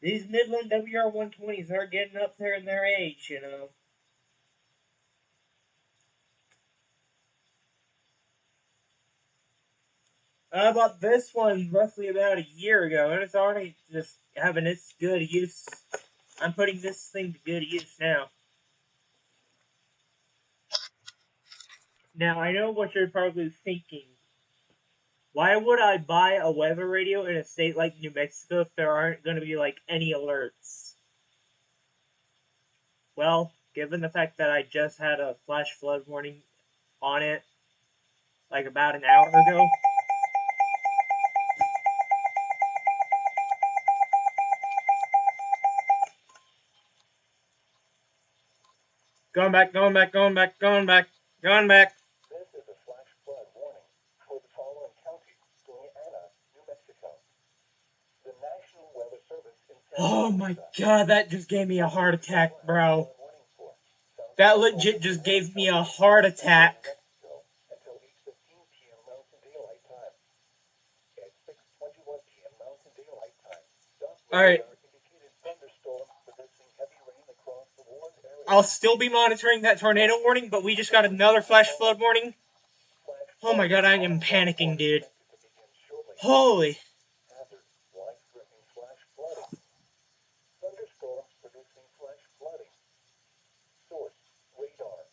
these Midland WR120s are getting up there in their age, you know. I bought this one roughly about a year ago, and it's already just having its good use. I'm putting this thing to good use now. Now, I know what you're probably thinking. Why would I buy a weather radio in a state like New Mexico if there aren't going to be, like, any alerts? Well, given the fact that I just had a flash flood warning on it, like, about an hour ago. Going back, going back, going back, going back, going back. This is a flash flood warning for the following counties: Doña Ana, New Mexico. The National Weather Service in Santa Oh my Teresa god, that just gave me a heart attack, bro. warning for South That legit just gave me a heart attack. Mexico until 8:15 p.m. Mountain Daylight Time. At 6:21 p.m. Mountain Daylight Time, Alright, indicated thunderstorms producing heavy rain across the warned area. I'll still be monitoring that tornado warning, but we just got another flash flood warning. Oh my god, I am panicking, dude. Holy. Hazard, life-threatening flash flooding. Thunderstorms producing flash flooding. Source, radar.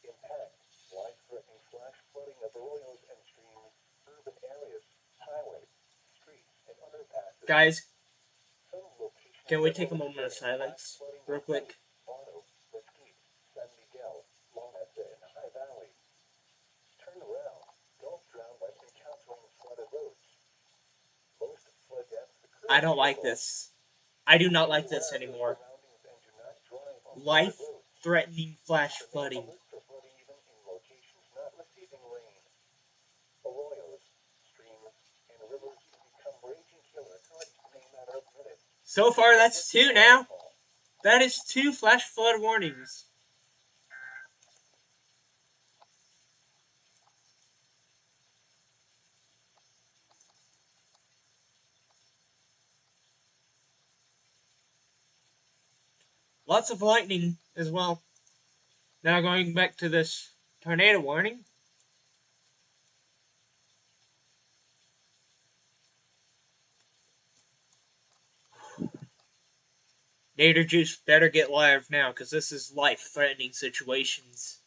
Impact, life-threatening flash flooding of arroyos and streams, urban areas, highways, streets, and underpasses. Guys, Some locations can we take a moment of silence real quick? Otto, Mesquite, San Miguel, La Mesa, and High Valley. Turn around. Don't drown by encountering flooded roads. Most flood deaths occur. I don't like this. I do not like this anymore. Life-threatening flash flooding. For flooding even in locations not receiving rain. Arroyos, streams, and rivers can become raging killer floods in a matter of minutes. So far, that's 2 now. That is 2 flash flood warnings. Lots of lightning as well. Now going back to this tornado warning. Nader Juice better get live now, because this is life-threatening situations.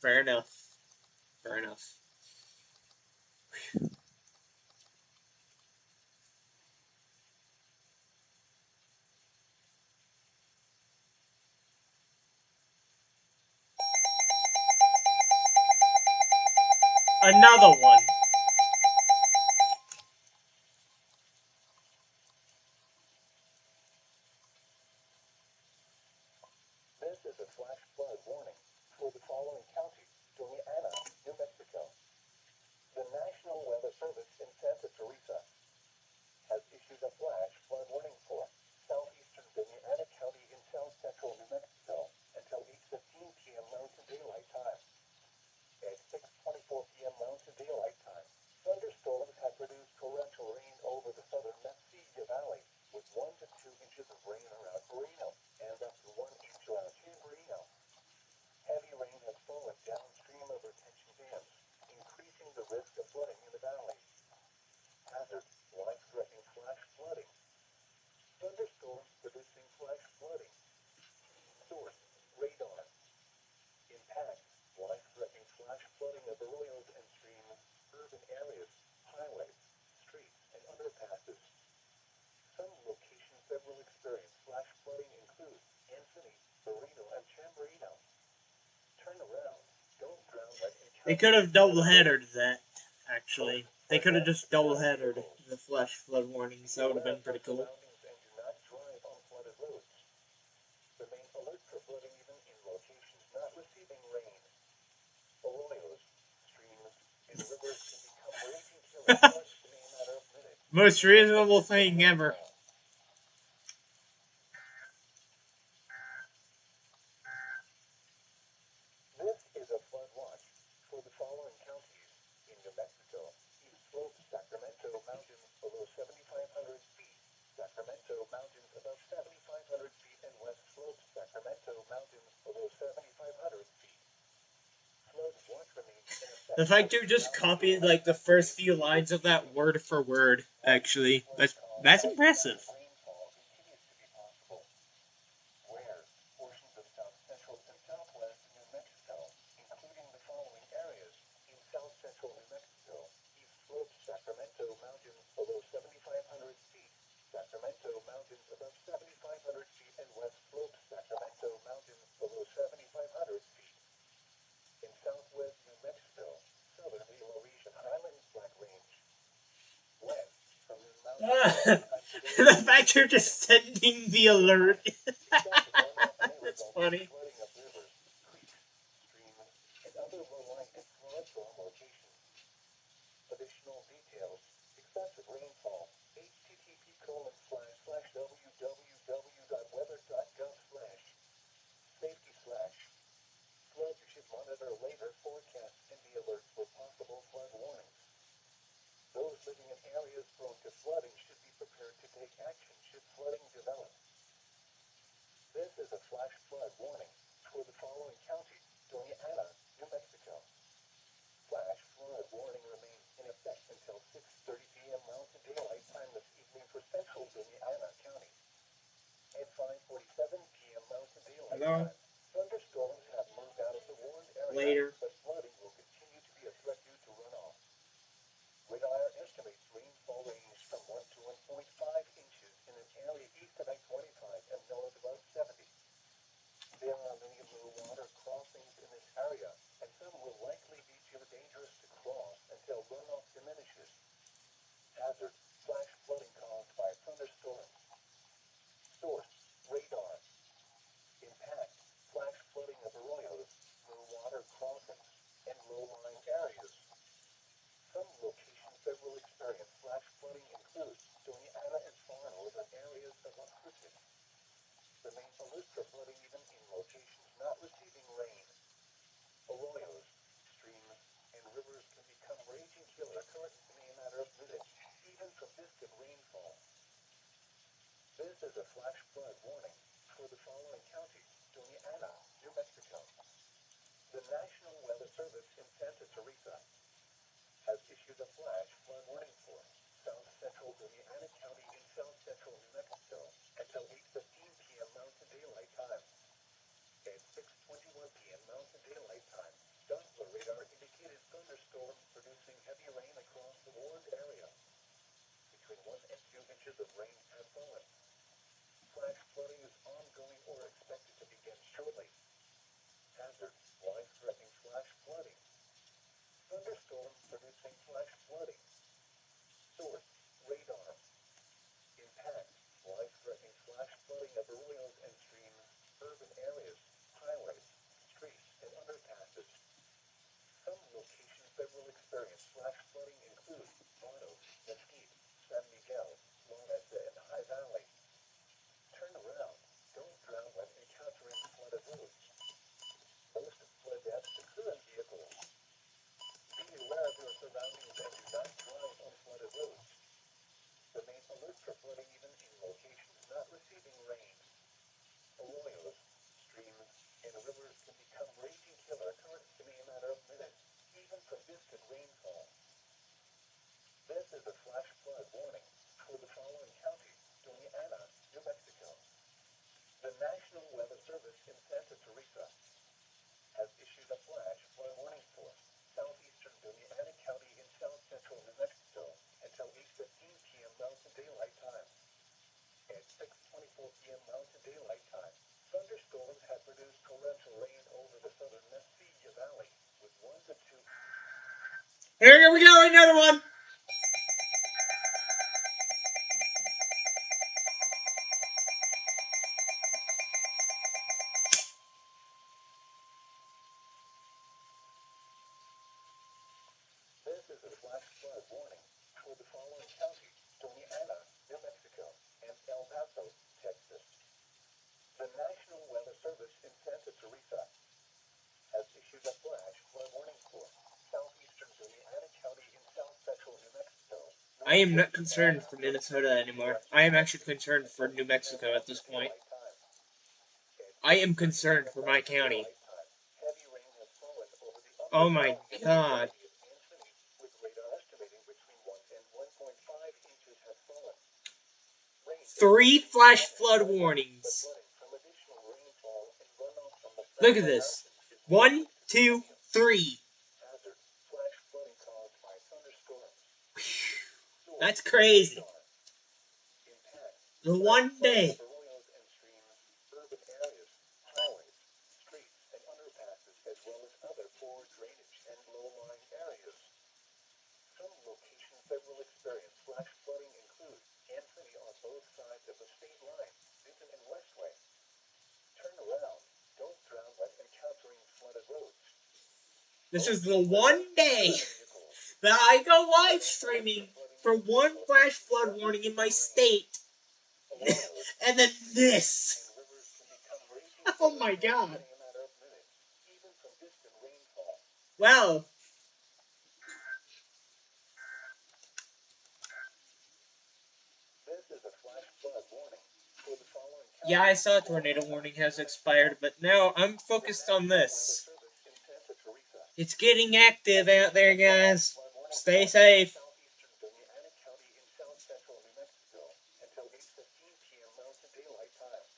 Fair enough. Fair enough. Another one. This is a flash flood warning for the following counties: Doña Ana, New Mexico. The National Weather Service in Santa Teresa has Barrino and Chamberino. Turn around. Don't drown when They encountering could have double flooded roads. headered that, actually. They could have just double headered the flash flood warnings. That would have been pretty cool. Surroundings and do not drive on flooded roads. Remain alert for flooding even in locations not receiving rain. Arroyos, streams, and rivers can become raging killer currents in a matter of minutes. Most reasonable thing ever. This is a flood watch for the following counties in New Mexico. East Slope, Sacramento Mountains below 7,500 feet. Sacramento Mountains above 7,500 feet and West Slope, Sacramento Mountains below 7,500 feet. Flood watch remains in effect. The fact you just copied like the first few lines of that word for word, actually, that's impressive. Rainfall continues to be possible. Where portions of south central and southwest New Mexico, including the following areas in south central New Mexico: East Slope, Sacramento Mountains below 7,500 feet, Sacramento Mountains above 7,500 feet, and West Slope, Sacramento Mountains below 7,500 feet. In southwest New Mexico, southern Gila region, Highlands Black Range. West from the mountains anytime today. The fact you're just sending the alert. Excessive runoff may That's result in funny. flooding of rivers, creeks, streams, and other low-lying and flood-prone locations. Additional details: excessive rainfall. http://www.weather.gov/safety/flood. You should monitor later forecasts and be alert for possible flood warnings. Those living in areas prone to flooding should be prepared to take action should flooding develop. This is a flash flood warning for the following counties: Doña Ana, New Mexico. Flash flood warning remains in effect until 6:30 p.m. Mountain Daylight Time this evening for central Doña Ana County. At 5:47 p.m. Mountain Daylight Hello? Time, thunderstorms have moved out of the warned area, Later. but flooding will continue to be a threat due to runoff. Radar estimates rainfall range from 1 to 1.5 inches in an area east of I-25 and north of Route 70. There are many low water crossings in this area, and some will likely be too dangerous to cross until runoff diminishes. Hazard: flash flooding caused by thunderstorms. Source: radar. Impact: flash flooding of arroyos, low water crossings, and low-lying areas. Some locations that will experience flash flooding include Doña Ana and far northern areas of Las Cruces. Remain alert for flooding even in locations not receiving rain. Arroyos, streams, and rivers can become raging killer currents in a matter of minutes, even from distant rainfall. This is a flash flood warning for the following counties: Doña Ana, New Mexico. The National Weather Service in Santa Teresa has issued a flash flood warning for south central Doña Ana County in south central New Mexico until 8:15 p.m. Mountain Daylight Time. At 6:21 p.m. Mountain Daylight Time, Doppler radar indicated thunderstorms producing heavy rain across the warned area. Between 1 and 2 inches of rain have fallen. Flash flooding is ongoing or expected to begin shortly. Hazard: life-threatening flash flooding. Thunderstorms producing flash flooding. Source: radar. Impact: life-threatening flash flooding of arroyos and streams, urban areas, highways, streets, and underpasses. Some locations that will experience flash flooding include Manos, Mesquite, San Miguel, La Mesa, and High Valley. Turn around. Don't drown when encountering flooded roads. Here we go, another one. This is a flash flood warning for the following counties: Doña Ana, New Mexico, and El Paso, Texas. The National Weather Service in Santa Teresa has issued a flash flood warning for southeastern Doña Ana County in south central New Mexico. I am not concerned for Minnesota anymore. I am actually concerned for New Mexico at this point. I am concerned for my county. Heavy rain has fallen over the Oh my god. with radar estimating between 1 and 1.5 inches has fallen. 3 flash flood warnings. Look at this. 1, 2, 3. Hazard, flash flooding caused by thunderstorms. That's crazy. Impact, The one day. arroyos and streams, urban areas, highways, streets, and underpasses, as well as other poor drainage and low-lying areas. Some locations that will experience flash flooding include Anthony on both sides of the state line, Benton and Westway. Turn around. Don't drown when encountering flooded roads. This is the one day that I go live streaming for one flash flood warning in my state. And then this. Rivers can become raging Oh my god. in a matter of minutes, even from distant rainfall. Well, This is a flash flood warning for the following yeah, I saw tornado warning has expired, but now I'm focused on this. service in Santa Teresa. It's getting active out there, guys. Stay safe. Southeastern Doña Ana County in south central New Mexico until 8:15 p.m. Mountain Daylight Time.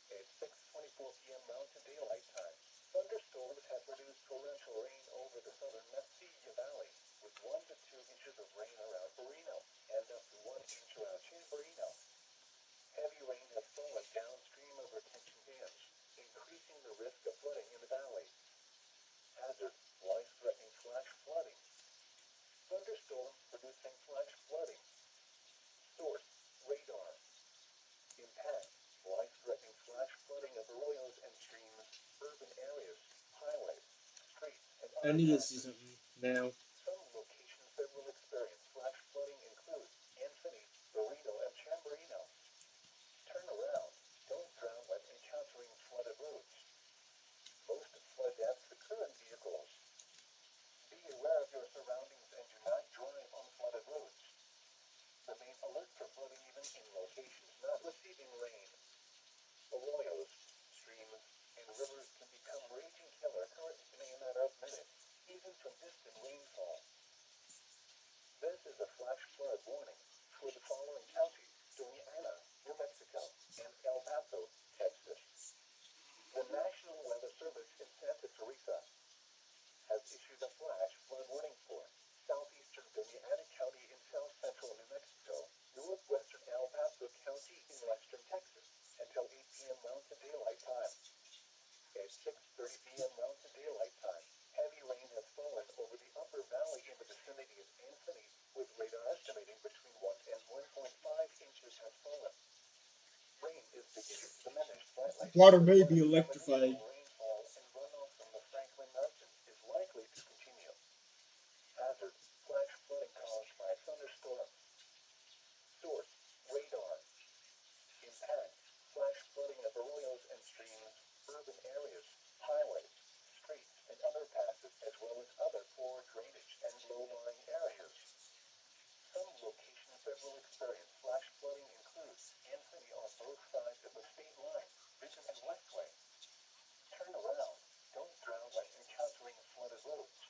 At 6:24 p.m. Mountain Daylight Time, thunderstorms have produced torrential rain over the southern Mesilla Valley, with 1 to 2 inches of rain around Barino and up to 1 inch around Chamberino. Heavy rain has fallen downstream of retention dams, increasing the risk of flooding in the valley. Hazard, life-threatening flash flooding. Thunderstorm producing flash flooding. Source, radar. Impact, life-threatening flash flooding of arroyos and streams, urban areas, highways, streets, and I need to see something now. Some locations that will experience flash flooding include Anthony, Barino, and Chamberino. Turn around. Don't drown when encountering flooded roads. Most flood deaths occur in vehicles. Be aware of your surroundings and do not drive on flooded roads. Remain alert for flooding even in locations not receiving rain. Arroyos, streams, and rivers can become raging killer currents in a matter of minutes, even from distant rainfall. This is a flash flood warning for the following counties: Doña Ana, New Mexico, and El Paso, Texas. The National Weather Service in Santa Teresa has issued a flash flood warning for southeastern Doña Ana County in south central New Mexico, northwestern El Paso County in western Texas, until 8 p.m. Mountain Daylight Time. At 6:30 p.m. Mountain Daylight Time, heavy rain has fallen over the upper valley in the vicinity of Anthony, with radar estimating between 1 and 1.5 inches has fallen. Rain is beginning to diminish slightly. Water may be electrified. Rainfall and runoff from the Franklin Mountains is likely to continue. Hazard, flash flooding caused by thunderstorms. Source, radar. Impact, flash flooding of arroyos and streams, urban areas, highways, streets, and underpasses, as well as other poor drainage and low-lying areas. Some locations that will experience flash flooding include Anthony on both sides of the state line, Benton and Westway. Turn around. Don't drown when encountering flooded roads.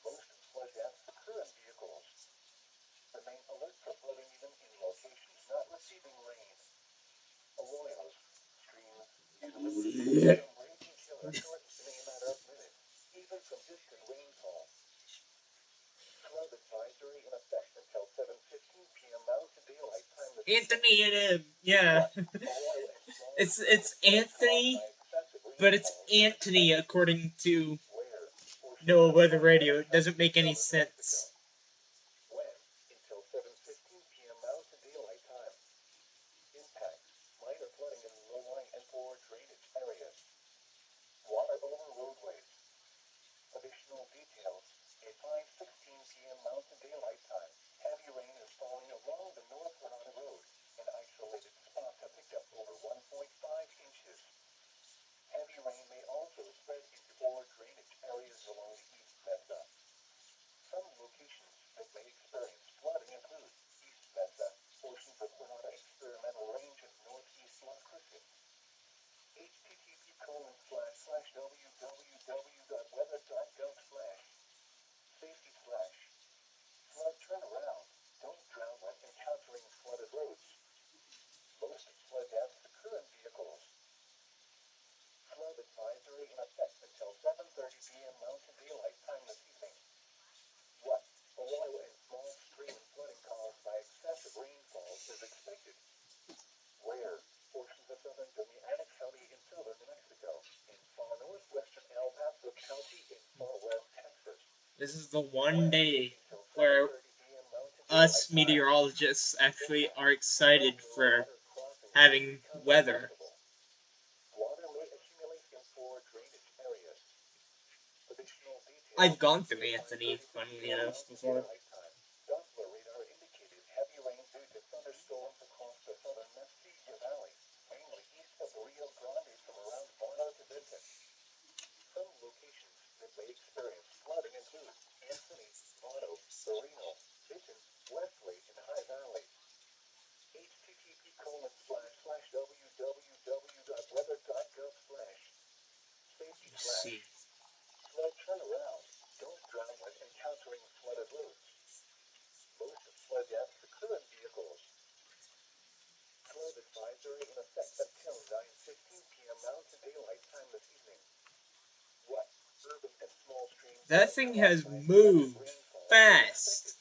Most flood deaths occur in vehicles. Remain alert for flooding even in locations not receiving rain. Arroyos, streams, and rivers can become raging killer currents in a matter of minutes, even from distant rainfall. Flood advisory in effect until 7:15 p.m. Mountain Daylight Time. Anthony and him, yeah. It's Anthony, but it's Antony according to No weather radio. It doesn't make any sense. When? Until 7:15 p.m. Mountain Daylight Time. Impacts: minor flooding in low-lying and poor drainage areas. Water over roadways. Additional details: at 5:16 p.m. Mountain Daylight Time, heavy rain is falling along the North Granada Road, and isolated spots have picked up over 1.5 inches. Heavy rain may also spread into poor drainage areas along the East Mesa. Some locations that may experience flooding include East Mesa, portions of Granada Experimental Range and northeast Las Cruces. http://www.weather.gov/safety/ flood turnaround. Don't drown when encountering flooded roads. Most flood deaths occur in vehicles. Flood advisory in effect until 7:30 p.m. Mountain Daylight Time this evening. What? Arroyo and small stream and flooding caused by excessive rainfall is expected. Where? Portions of southern Dominica County in southern New Mexico, in far northwestern El Paso County in far west Texas. This is the one day Until where 7:30 p.m. Mountain Daylight us Time. meteorologists actually are excited for Water crossing may having become weather. impassable. Water may accumulate in poor drainage areas. Additional details: I've gone through at Anthony, 5:36 funnily p.m. enough, Mountain before. Daylight Time, Doppler radar indicated heavy rain due to thunderstorms across the southern Mesilla Valley, mainly east of the Rio Grande from around Barno to Benton. Some locations that may experience flooding include Anthony, Barno, Barreno, Benton, Westlake, and High Valley. http://www.weather.gov/safety/ Let's see. flood turnaround. Don't drown when encountering flooded roads. Most flood deaths occur in vehicles. Flood advisory in effect until 9:15 p.m. Mountain Daylight Time this evening. What? Urban and small stream That flooding thing caused has by excessive moved rainfall is expected. fast.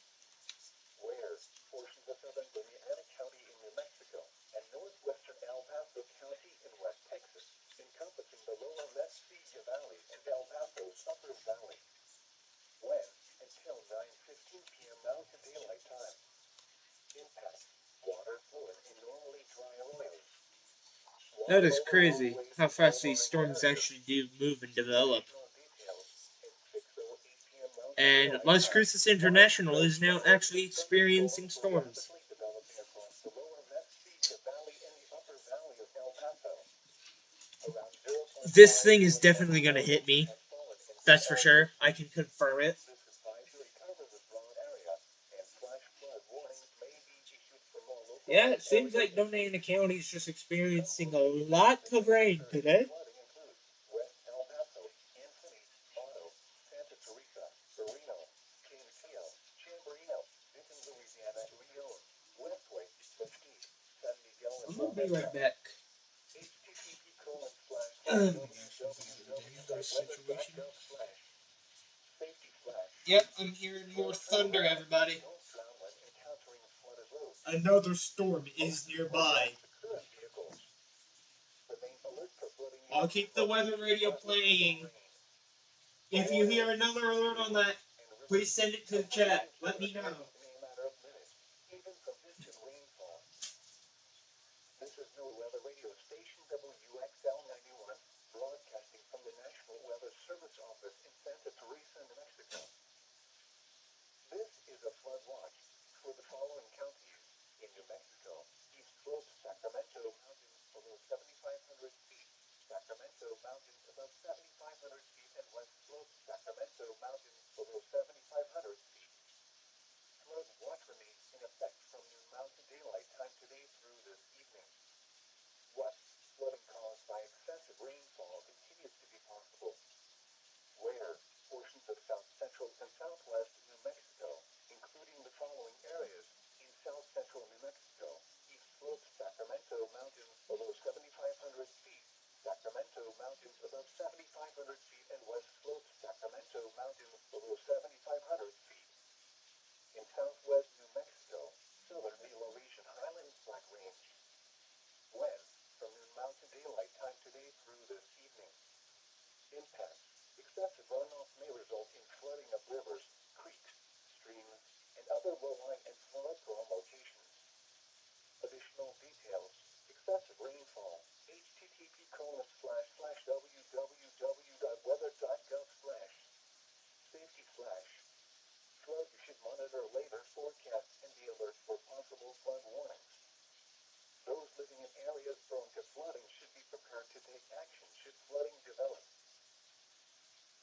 Where? Portions of southern Dominica County in New Mexico and northwestern El Paso County in West Texas, encompassing the lower Mesilla Valley and El Paso's upper valley. When? Until 9:15 p.m. Mountain Daylight Time. Impacts: water flowing in normally dry arroyos. That Water is over crazy roadways how in fast these low-lying storms areas. actually do move and develop. Additional details: at 6:08 p.m. Mountain And Daylight Las Time, Cruces International widespread is now actually northeast experiencing thunderstorms were storms. rapidly developing across the lower Mesilla Valley and the upper valley of El Paso. Around 0.5 This thing is millimeters definitely of going to hit moisture me. has fallen in some That's for sure. areas. I can confirm it. This advisory covers a broad area, and flash flood warnings may be issued for more Yeah, localized it seems areas like this week. Dominguez County is just Some experiencing a locations lot that of may rain experience today. flooding include West El Paso, Anthony, Barno, Santa Teresa, Barreno, San Mateo, Chamberino, Benton, Louisiana, Leon, Westlake, Mesquite, San Miguel, and I'm gonna be right Palmetto. back. Oh my gosh, this is a dangerous situation. www.weather.gov/safety/ Yep, I'm hearing more flood thunder, turnaround. everybody. Don't drown when encountering flooded roads. Another storm is Most flood nearby. deaths occur in vehicles. Remain alert for flooding near I'll peak keep the weather locations radio that receive playing. rain. If you Water, hear another alert on streams, that, and rivers please send it to the can rise chat. into Let a me know. stream in a matter of minutes, even from distant rainfall. This is NOAA Weather Radio Station WXL 91, broadcasting from the National Weather Service Office in Santa Teresa, New Mexico. This is a flood watch for the following counties in New Mexico: East Slopes, Sacramento Mountains below 7,500 feet, Sacramento Mountains above 7,500 feet, and West Slopes, Sacramento Mountains below 7,500 feet. Flood watch remains in effect from noon Mountain Daylight Time today through this evening. What? Flooding caused by excessive rainfall continues to be possible. Where? Portions of south central and southwest New Mexico, including the following areas: in south central New Mexico, East Slopes, Sacramento Mountains below 7,500 feet, Sacramento Mountains above 7,500 feet, and West Slopes, Sacramento Mountains below 7,500 feet. other low-lying and flood-prone locations. Additional details. Excessive rainfall. http://www.weather.gov/ safety / flood. You should monitor later forecasts and be alert for possible flood warnings. Those living in areas prone to flooding should be prepared to take action should flooding develop.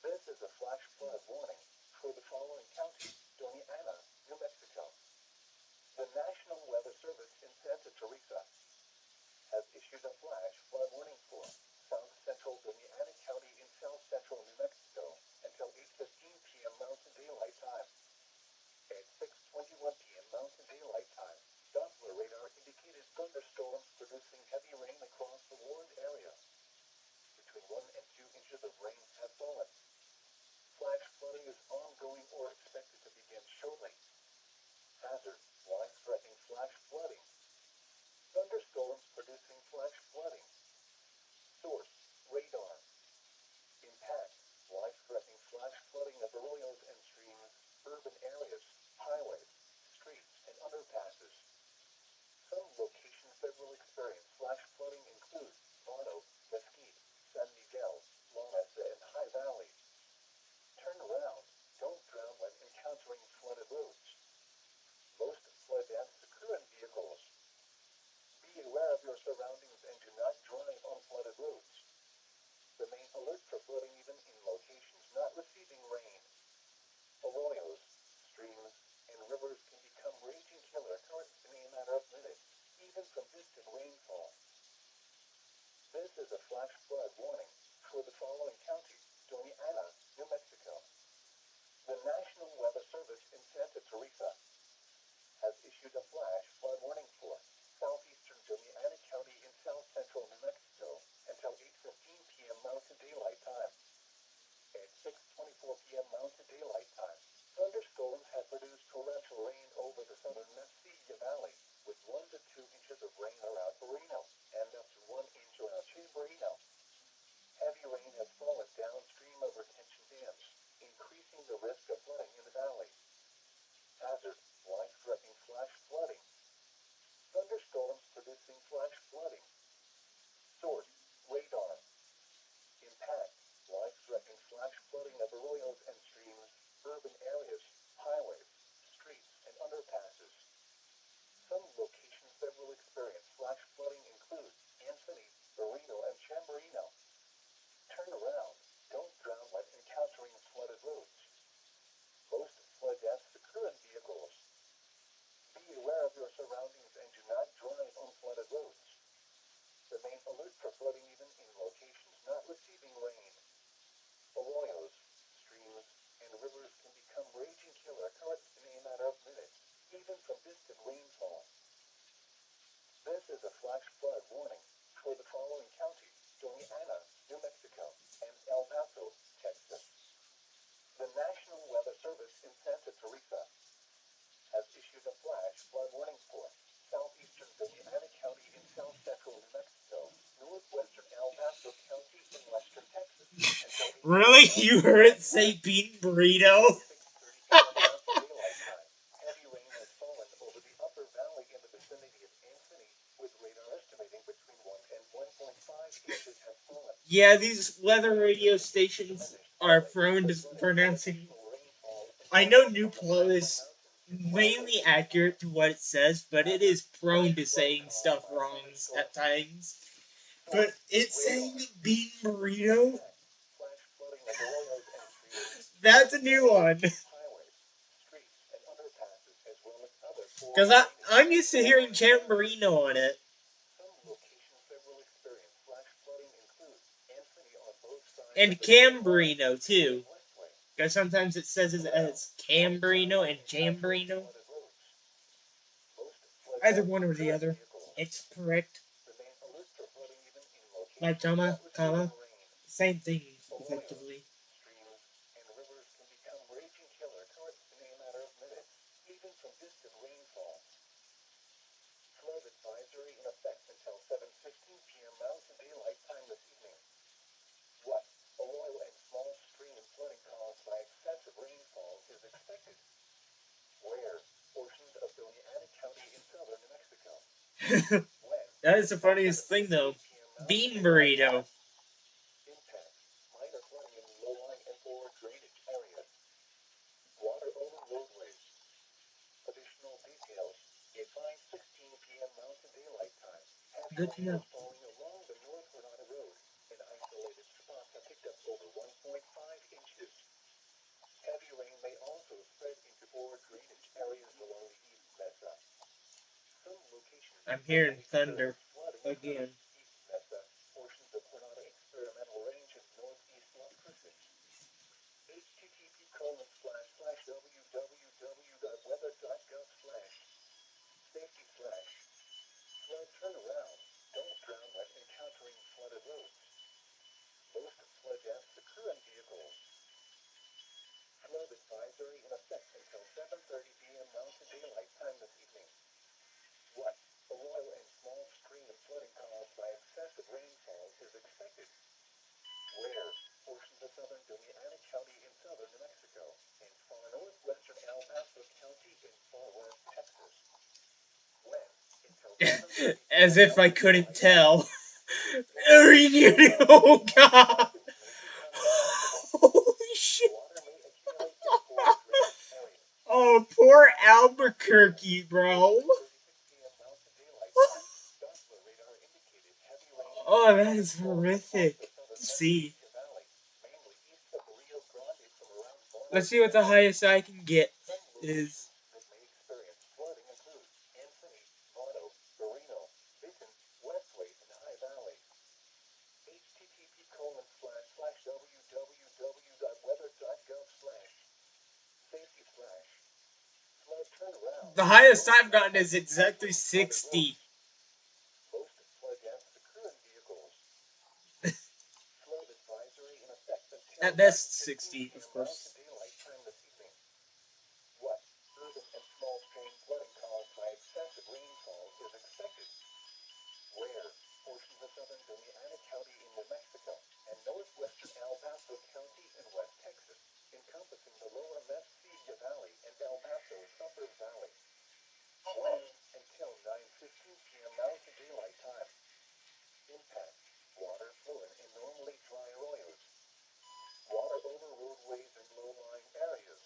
This is a flash flood warning for the following counties: Doña Ana, New Mexico. The National Weather Service in Santa Teresa has issued a flash flood warning for south central Doña Ana County in south central New Mexico until 8:15 p.m. Mountain Daylight Time. At 6:21 p.m. Mountain Daylight Time, Doppler radar indicated thunderstorms producing heavy rain across the warned area. Between 1 and 2 inches of rain have fallen. Flash flooding is ongoing or expected to begin shortly. Hazard: life-threatening flash flooding. Thunderstorms producing flash flooding. Source: radar. Impact: life-threatening flash flooding of arroyos and streams, urban areas, highways, streets, and underpasses. Some locations that will experience flash flooding include Mono, Mesquite, San Miguel, La Mesa, and High Valley. Turn around. Don't drown when encountering flooded roads. Most flood deaths occur in vehicles. Be aware of your surroundings and do not drive on flooded roads. Remain alert for flooding even in locations not receiving rain. Arroyos, streams, and rivers can become raging killer currents in a matter of minutes, even from distant rainfall. This is a flash flood warning for the following counties: Doña Ana, New Mexico. The National Weather Service in Santa Teresa has issued a flash flood warning for southeastern Doña Ana County in south central New Mexico until 8:15 p.m. Mountain Daylight Time. At 6:24 p.m. Mountain Daylight Time, thunderstorms have produced torrential rain over the southern Mesilla Valley, with 1 to 2 inches of rain around Reno and up to 1 inch around Chamberino. Heavy rain has fallen downstream of retention dams, increasing the risk of flooding in the valley. Hazard: life-threatening flash flooding. Thunderstorms producing flash flooding. Source: radar. Impact: life-threatening flash flooding of arroyos and streams, urban areas, highways, streets, and underpasses. Some locations that will experience flash flooding include Anthony, Reno, and Chamberino. Turn around. Don't drown when encountering flooded roads. Most flood deaths occur in vehicles. Be aware of your surroundings and do not drive on flooded roads. Remain alert for flooding even in locations not receiving rain. Arroyos, streams, and rivers can become raging killer currents in a matter of minutes, even from distant rainfall. This is a flash flood warning for the following counties: Doña Ana, New Mexico, and El Paso, Texas. The National Weather Service in Santa Teresa has issued a flash flood warning for southeastern Doña Ana County in south central New Mexico, northwestern El Paso County in western Texas, until 8 Really? You heard it say bean burrito? 6:30 p.m. Mountain Daylight Time. Heavy rain has fallen over the upper valley in the vicinity of Anthony, with radar estimating between 1 and 1.5 inches has fallen. Yeah, these weather radio stations Diminished are by prone to isolated pronouncing. torrential rainfall and I know flooding from the Nuplo Catawba is Mountains. mainly accurate to what it says, but it is prone Flash to flood saying caused stuff by wrong thunderstorms. at times. Source: But it's radar. saying bean burrito? Impact: flash flooding of arroyos and streams, That's a urban new areas, one. highways, streets, and underpasses, as well as other poor Because drainage I'm and used to hearing low-lying areas. Chamberino on it. Some locations that will experience flash flooding include Anthony on both sides of And the state line Cambrino, and Main too. Westway. Because sometimes it says Turn around. it's Don't drown Cambrino when and encountering Chambrino. flooded roads. Most flood Either deaths one or the occur in other. vehicles. It's correct. Remain alert for flooding even in Like locations Tama, not receiving Kama. rain. Same thing, Arroyos, effectively. streams, and rivers can become raging killer currents in a matter of minutes, even from distant rainfall. Flood advisory in effect until 7:15 p.m. Mountain Daylight Time this evening. What arroyo and small stream flooding caused by excessive rainfall is expected? Where or When, That is the funniest thing, 7:15 though. p.m. Mountain Bean Daylight burrito. Time. Impacts: minor flooding in low-lying and forward drainage areas. Water over roadways. Additional details: a 5:16 p.m. Mountain Daylight Time. Heavy Good to rain know. is falling along the North Granada Road, and isolated spots have picked up over 1.5 inches. Heavy rain may also spread into forward drainage areas along the East Mesa. Some locations I'm that hearing may thunder experience flooding include again. East Mesa, portions of Granada Experimental Range, and northeast Las Cruces. http://www.weather.gov/safety/ flood turnaround. Don't drown when encountering flooded roads. Most flood deaths occur in vehicles. Flood advisory in effect until 7:30 p.m. Mountain Daylight Time this evening. What? Arroyo and small stream flooding caused by excessive rainfall is expected. Where? Portions of southern Doñana County in southern New Mexico and far northwestern El Paso County in far west Texas. When? Until 7:30 As p.m. if I Mountain couldn't Daylight Time. tell. Influence of Oh rainfall and god! rapids may become noticeable. Holy shit! Water may accumulate in forward drainage areas. Oh, poor Albuquerque, bro. 7:36 p.m. Mountain Daylight Time. Doppler radar indicated heavy rain Oh, and that flooding is falling across horrific the southern to see. Mesquite Valley, mainly east of Rio Grande from around Let's Barnard, see what the Nevada. highest I can get Some is. locations that may experience flooding include Anceny, Vado, Barreno, Vinton, Westway, and High Valley. http://www.weather.gov/safety/ flood turnaround. The highest Don't I've gotten drown when is exactly encountering flooded 60. roads. Most flood deaths occur in vehicles. Flood advisory in effect until At best, 9:15 60, of p.m. Mountain course. Daylight Time this evening. What? Urban and small stream flooding caused by excessive rainfall is expected. Where? Portions of southern Doñana County in New Mexico and northwestern El Paso County in West Texas, encompassing the lower Mesquite Valley and El Paso's upper valley. When? Until 9:15 p.m. Mountain Daylight Time. Impacts: water flowing in normally dry arroyos. Water over roadways and low-lying areas.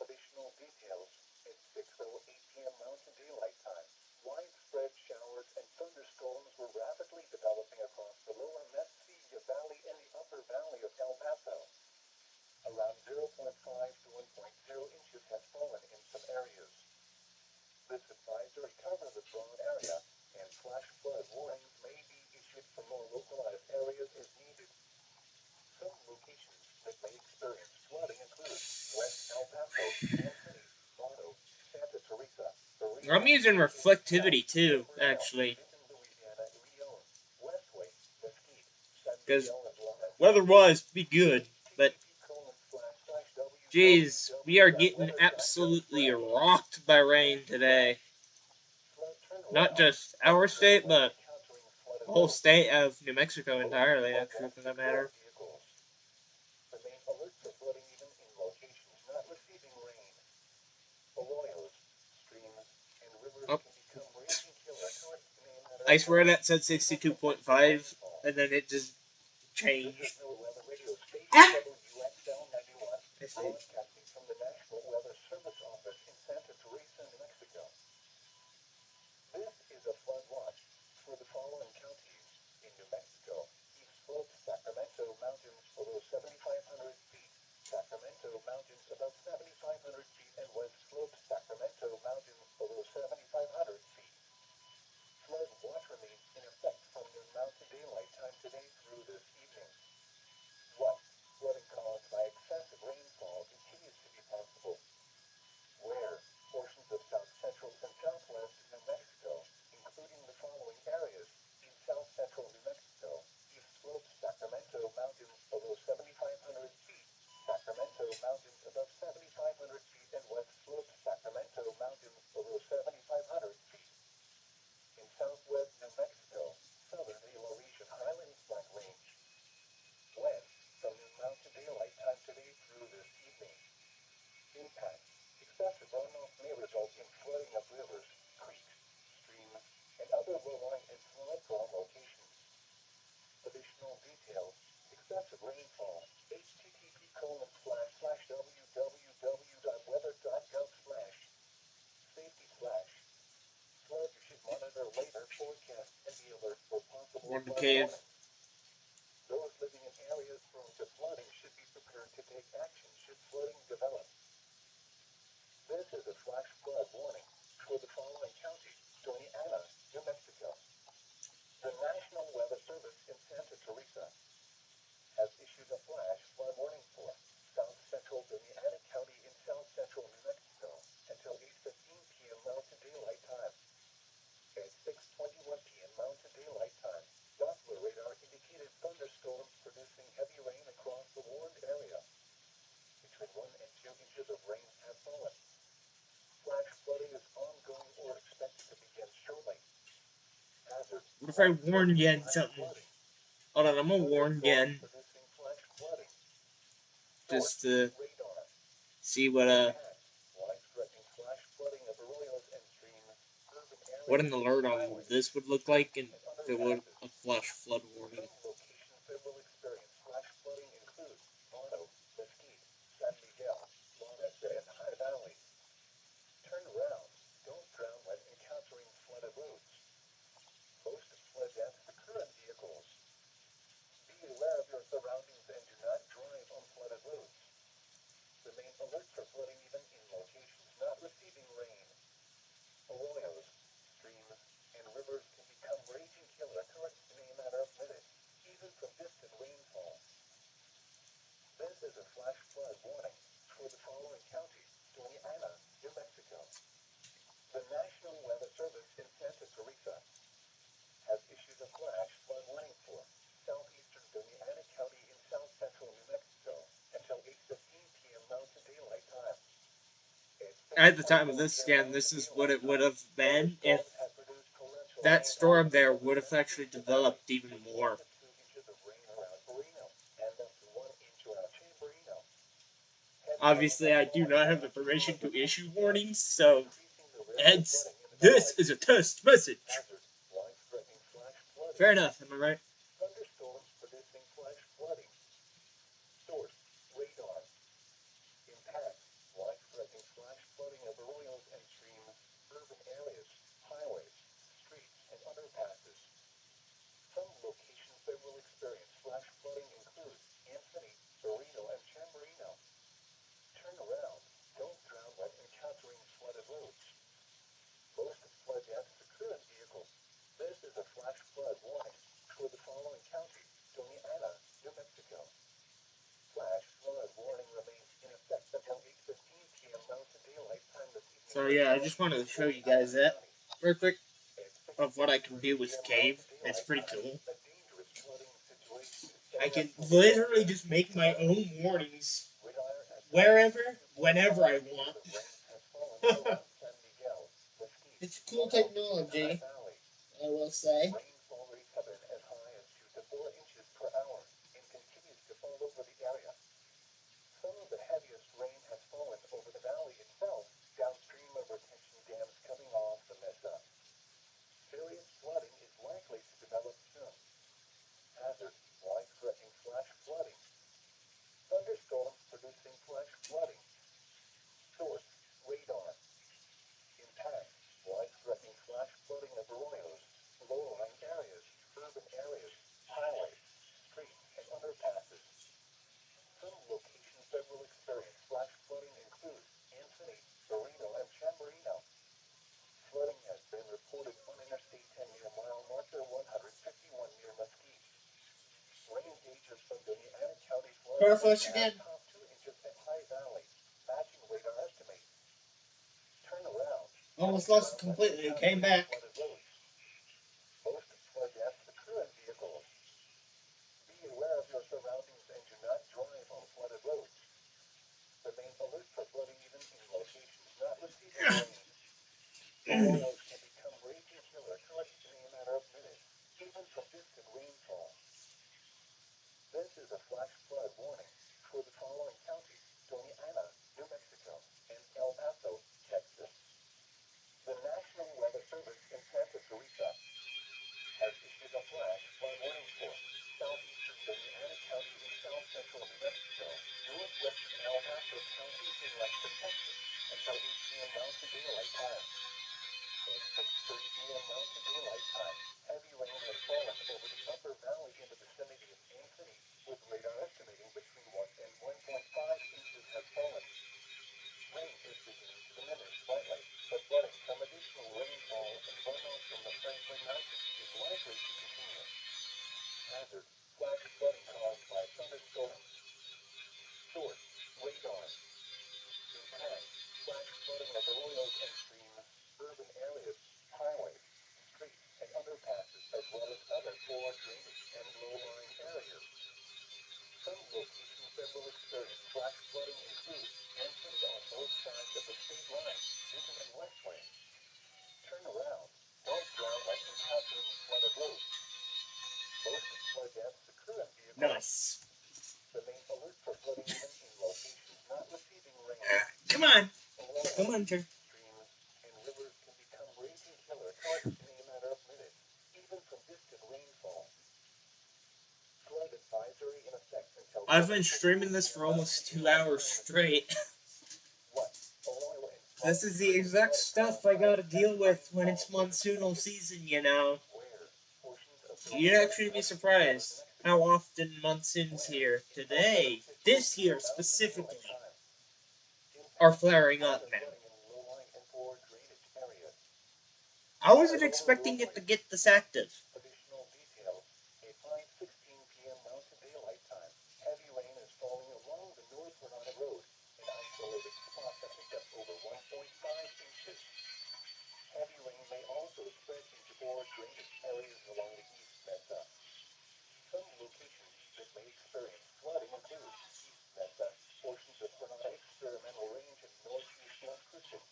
Additional details: at 6:08 p.m. Mountain Daylight Time, widespread showers and thunderstorms were rapidly developing across the lower Mesquite Valley and the upper valley of El Paso. Around 0.5 to 1.0 inches has fallen in some areas. This advisory covers a broad area, and flash flood warnings may be issued for more localized areas as needed. Some locations that may experience flooding include West El Paso, Anceny, Vado, Santa Teresa, I'm Barreno, using Vinton South, reflectivity too, Silverado, actually. Vinton, Louisiana, Leon, Westway, Mesquite, San Because Miguel, and Lauderdale. weather-wise, be good. But, jeez, we are getting absolutely http://www.weather.gov/. rocked by rain today. Flood Not turnaround. just our Don't drown state, when but encountering flooded the whole roads. state of New Mexico Most entirely, flood actually, depths for that occur in matter. vehicles. Remain alert for flooding even in locations not receiving rain. Arroyos, streams, and rivers Oh, can become raging killer currents in a matter I of swear minutes that said with excessive 62.5, rainfall. and then it just This is changed. NOAA Weather Radio Station WXL 91, I see. broadcasting from the National Weather Service Office in Santa Teresa, New Mexico. This is a flood watch for the following counties in New Mexico: East Slope, Sacramento Mountains below 7,500 feet, Sacramento Mountains above 7,500 feet, and West Slope, Sacramento Mountains below 7,500 feet. Flood watch remains in effect from noon Mountain Daylight Time today through this evening. What? Flooding caused by excessive rainfall continues to be possible. Where? Portions of south central and southwest New Mexico, including the following areas: in south central New Mexico, East Slope, Sacramento Mountains below 7,500 feet, Sacramento Mountains above 7,500 feet, and West Slope, Sacramento Mountains below 7,500 feet. In southwest New Mexico, southern the Laurentian Highlands Black Range. When? From noon Mountain Daylight Time today through this evening. Impacts: excessive runoff may result in flooding of rivers, creeks, streams, thunderstorm locations. Additional details, excessive rainfall, http://www.weather.gov/safety/. Flood, you should monitor later forecast and be alert for possible Warn the flood cave. warning. Those living in areas prone to flooding should be prepared to take action should flooding develop. This is a flash flood warning for the following counties: Doña Ana, New Mexico. The National Weather Service in Santa Teresa has issued a flash flood warning for south central Doña Ana County in south central New Mexico until 8:15 p.m. Mountain Daylight Time. At 6:21 p.m. Mountain Daylight Time, Doppler radar indicated thunderstorms producing heavy rain across the warned area. Between 1 and 2 inches of rain have fallen. Flash flooding is ongoing or expected to begin shortly. Hazard. What if I warn again something? Hold on, I'm gonna warn again. Producing flash flooding. Just to Radar. see what Life-threatening flash flooding of arroyos and streams, urban areas, what an alert on highways, this would look like and and if it would underpasses. a flash flood warning. Some locations that will experience flash flooding include Mono, Mesquite, San Miguel, La Mesa, and High Valley. Turn around. Don't drown when encountering flooded roads. Most flood deaths occur in vehicles. Be aware of your surroundings and do not drive on flooded roads. Remain alert for flooding even in locations not receiving rain. Arroyos, streams, and rivers can become raging killer currents in a matter of minutes, even from distant rainfall. This is a flash flood warning for the following counties: Doña Ana, New Mexico. The National Weather Service in Santa Teresa has issued a flash flood warning for southeastern Doña Ana County in south central New Mexico until 8:15 p.m. Mountain Daylight Time. At the time of this scan, this is what it would have been if that storm there would have actually developed even more. Obviously, I do not have the permission to issue warnings, so hence, this is a test message. Fair enough, am I right? Thunderstorms producing flash flooding. Source: radar. Impact: life-threatening flash flooding of arroyos and streams, urban areas, highways, streets, and underpasses. Some locations that will experience flash flooding include Anthony, Reno, and Chamberino. Turn around. Don't drown when encountering flooded roads. Most flood deaths occur in vehicles. This is a flash flood warning for the following counties: Doña Ana, New Mexico. Flash flood warning remains in effect until 8:15 p.m. Mountain Daylight Time this evening. So yeah, I just wanted to show you guys that real quick of what I can do with Cave. It's pretty cool. A dangerous flooding situation is I can literally just make my own warnings wherever, whenever I want. It's cool technology, I will say. Rainfall rates have been as high as 2 to 4 inches per hour and continues to fall over the area. Some of the heaviest rain has fallen over the valley itself, downstream of retention dams coming off the mesa. Serious flooding is likely to develop soon. Hazard: life-threatening flash flooding. Thunderstorms producing flash flooding. Source: radar. Impact: life-threatening flash flooding of arroyos, low-lying areas, urban areas, highways, streets, and underpasses. Some locations that will experience flash flooding include Anthony, Reno, and Chamberino. Flooding has been reported on Interstate 10 near mile marker 151 near Mesquite. Rain gauges from Doña Ana County, Florida, Farfetch again. top 2 inches at High Valley, matching radar estimates. Turn around. Almost lost it completely. It came back. Most flood deaths occur in vehicles. Be aware of your surroundings and do not drive on flooded roads. Remain alert for flooding even in locations not receiving rain. Arroyos can become raging killer currents in a matter of minutes, even from distant rainfall. This is a flash flood warning for the following counties: Doña Ana, New Mexico, and El Paso, Texas. The National Weather Service in Santa Teresa has issued daylight time. At 6:30 p.m. Mountain Daylight Time, heavy rain has fallen over the upper valley in the vicinity of Anthony, with radar estimating between 1 and 1.5 inches has fallen. Rain is beginning to diminish slightly, but flooding from additional rainfall and runoff from the Franklin Mountains is likely to continue. Hazard: flash flooding caused by thunderstorms. Source: radar. Impact: flash flooding of arroyos and streams, urban areas, highways, streets, and underpasses, as well as other poor drainage and low-lying areas. Some locations that will experience flash flooding include Anthony on both sides of the state line, Vinton and Westway. Turn around. Don't drown when encountering flooded roads. Most flood deaths occur in vehicles. Nice. The main alert for flooding even in locations not receiving rain. Come on. Arroyos, Come on, Jer. streams, and rivers can become raging killer targets in a matter of minutes, even from distant rainfall. Flood advisory in effect until I've been 7:15 streaming this for p.m. almost Mountain 2 Daylight hours Time this straight. evening. What? Arroyo and small This is the stream exact flooding stuff caused I by gotta deal excessive with when it's rainfall is monsoonal expected. season, you know. Where? Portions of You'd Domiana actually be County in southern surprised how Mexico. often monsoons When? here Until today, 7:15 this p.m. year Mountain Daylight specifically, Time. are Impact: flaring up water now. flooding in low-lying and poor drainage areas. I wasn't Arroyo expecting it to roadways. get this active. Additional details. At 5:16 p.m. Mountain Daylight Time, heavy rain is falling along the North Granada Road. An isolated spot that picked up over 1.5 inches. Heavy rain may also spread into poor drainage areas along the East Mesa. Some locations that may experience flooding include East Mesa, portions of Granada Experimental Range, and northeast Las Cruces.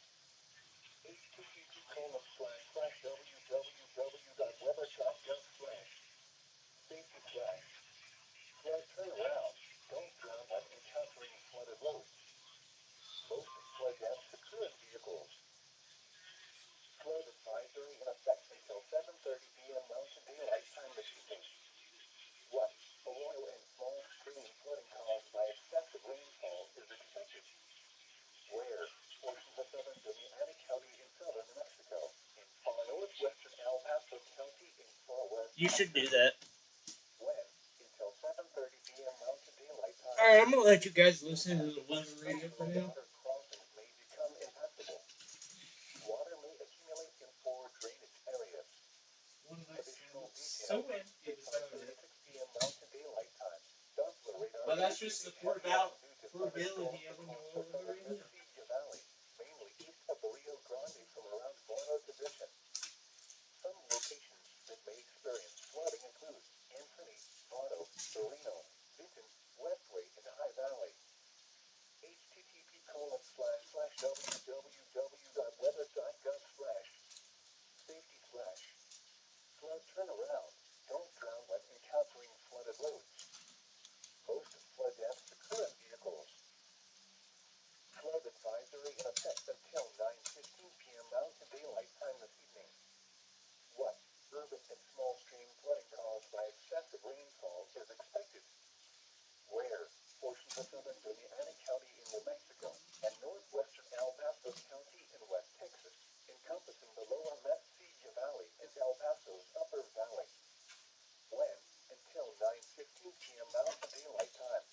http://www.weather.gov/ safety slash flood turnaround. Don't drown when encountering flooded roads. Most flood deaths occur in vehicles. Flood advisory in effect until 7:30 p.m. Mountain Daylight Time this evening. What? Arroyo and small stream flooding caused by excessive rainfall is expected. Where? Portions of southern Domiana County in southern New Mexico, in far northwestern El Paso County in far west You should do Texas. that. When? Until 7:30 p.m. Mountain Daylight Time. Alright, I'm gonna let you guys listen to the Impact: weather radio some for low now. water crossings may become impassable. Water may accumulate in poor drainage areas. One night stand Additional looks so details. empty At beside it. 5:36 p.m. Mountain Daylight Time, Doppler radar But that's just the indicated heavy rain due to portability thunderstorms of a across the northern southern radio. Mesilla Valley, mainly east of the Rio Grande from around Buena Position. Some locations that may experience flooding include Anthony, Vado, Reno, Vinton, Westway, and High Valley. http://www.weather.gov/ safety slash flood turnaround. Don't drown when encountering flooded roads. Most flood deaths occur in vehicles. Flood advisory in effect until 9:15 p.m. Mountain Daylight Time this evening. What? Urban and small stream flooding caused by excessive rainfall is expected. Where? Portions of southern Domiana County in New Mexico and northwestern El Paso County in West Texas, encompassing the lower Mesilla Valley and El Paso's upper valley. When? Until 9:15 p.m. Mountain Daylight Time.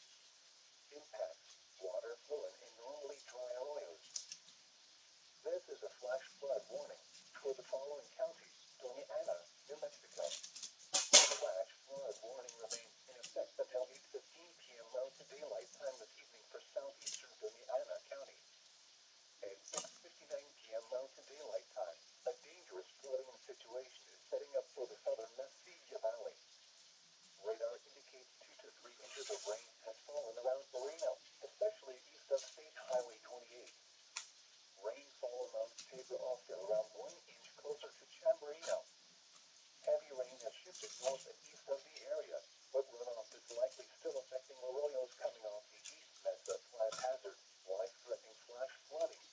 Impacts: water flowing in normally dry arroyos. This is a flash flood warning for the following counties: Doña New Mexico. Flash flood warning remains in effect until 8:15 p.m. Mountain Daylight Time this evening for southeastern Doña County. At 6:59 p.m. Mountain Daylight Time, a dangerous flooding situation is setting up for the southern Mesilla Valley. Radar indicates 2 to 3 inches of rain has fallen around Reno, especially east of State Highway 28. Rainfall amounts taper off to around 1 inch closer to Chamberino. Heavy rain has shifted north and east of the area, but runoff is likely still affecting arroyos coming off the East Mesa flood hazard, life-threatening flash flooding.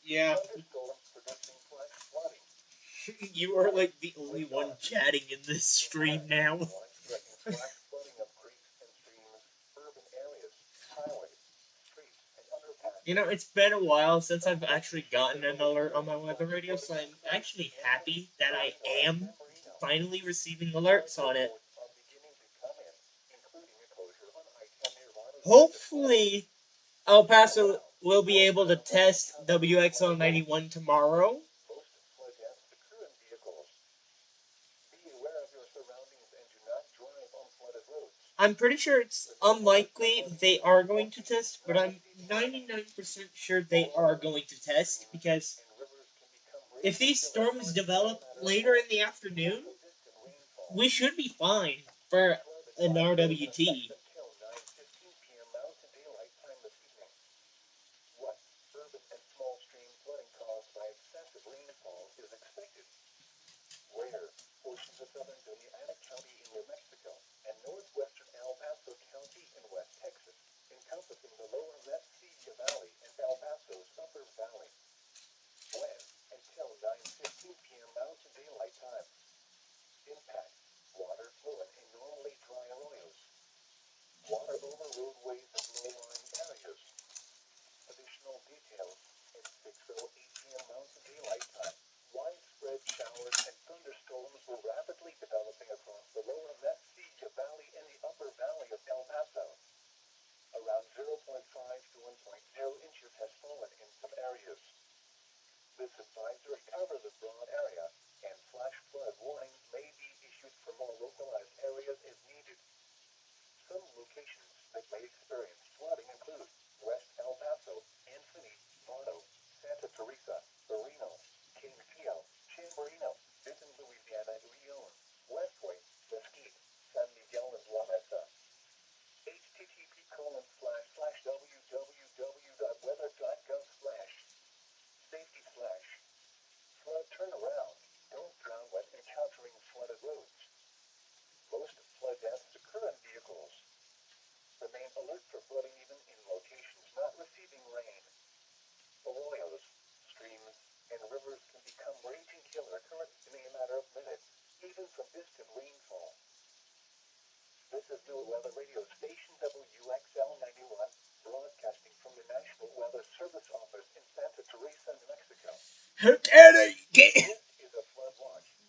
Yeah, Thunderstorms producing flash flooding. you are like the only one chatting in this stream now. Life-threatening flash flooding of creeks and streams, urban areas, highways, streets, and underpasses. You know, it's been a while since I've actually gotten an alert on my weather radio, so I'm actually happy that I am finally receiving alerts on it. Hopefully, El Paso will be able to test WXO 91 tomorrow. I'm pretty sure it's unlikely they are going to test, but I'm 99% sure they are going to test because if these storms develop later in the afternoon, we should be fine for an RWT.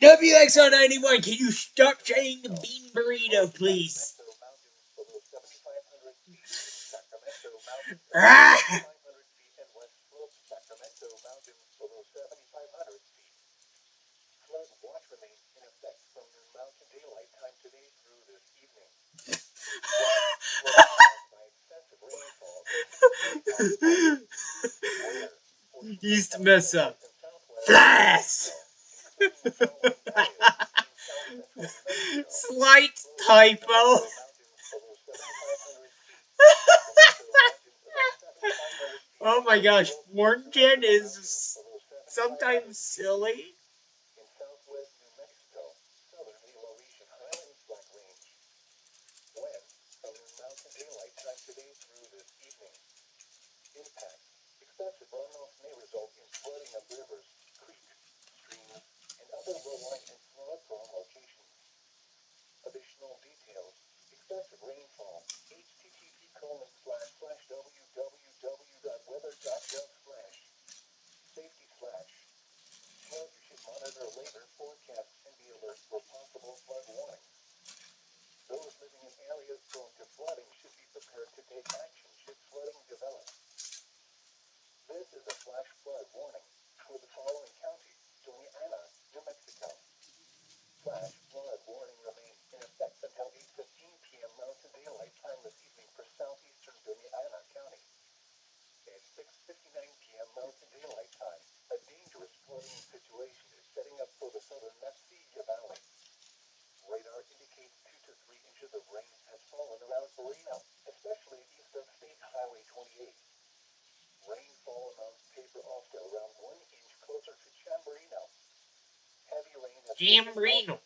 WXO 91, can you stop saying the bean burrito, please? Ah! He used to mess up. Flash! Slight typo. Oh my gosh, Morgan is sometimes silly. Jamborino.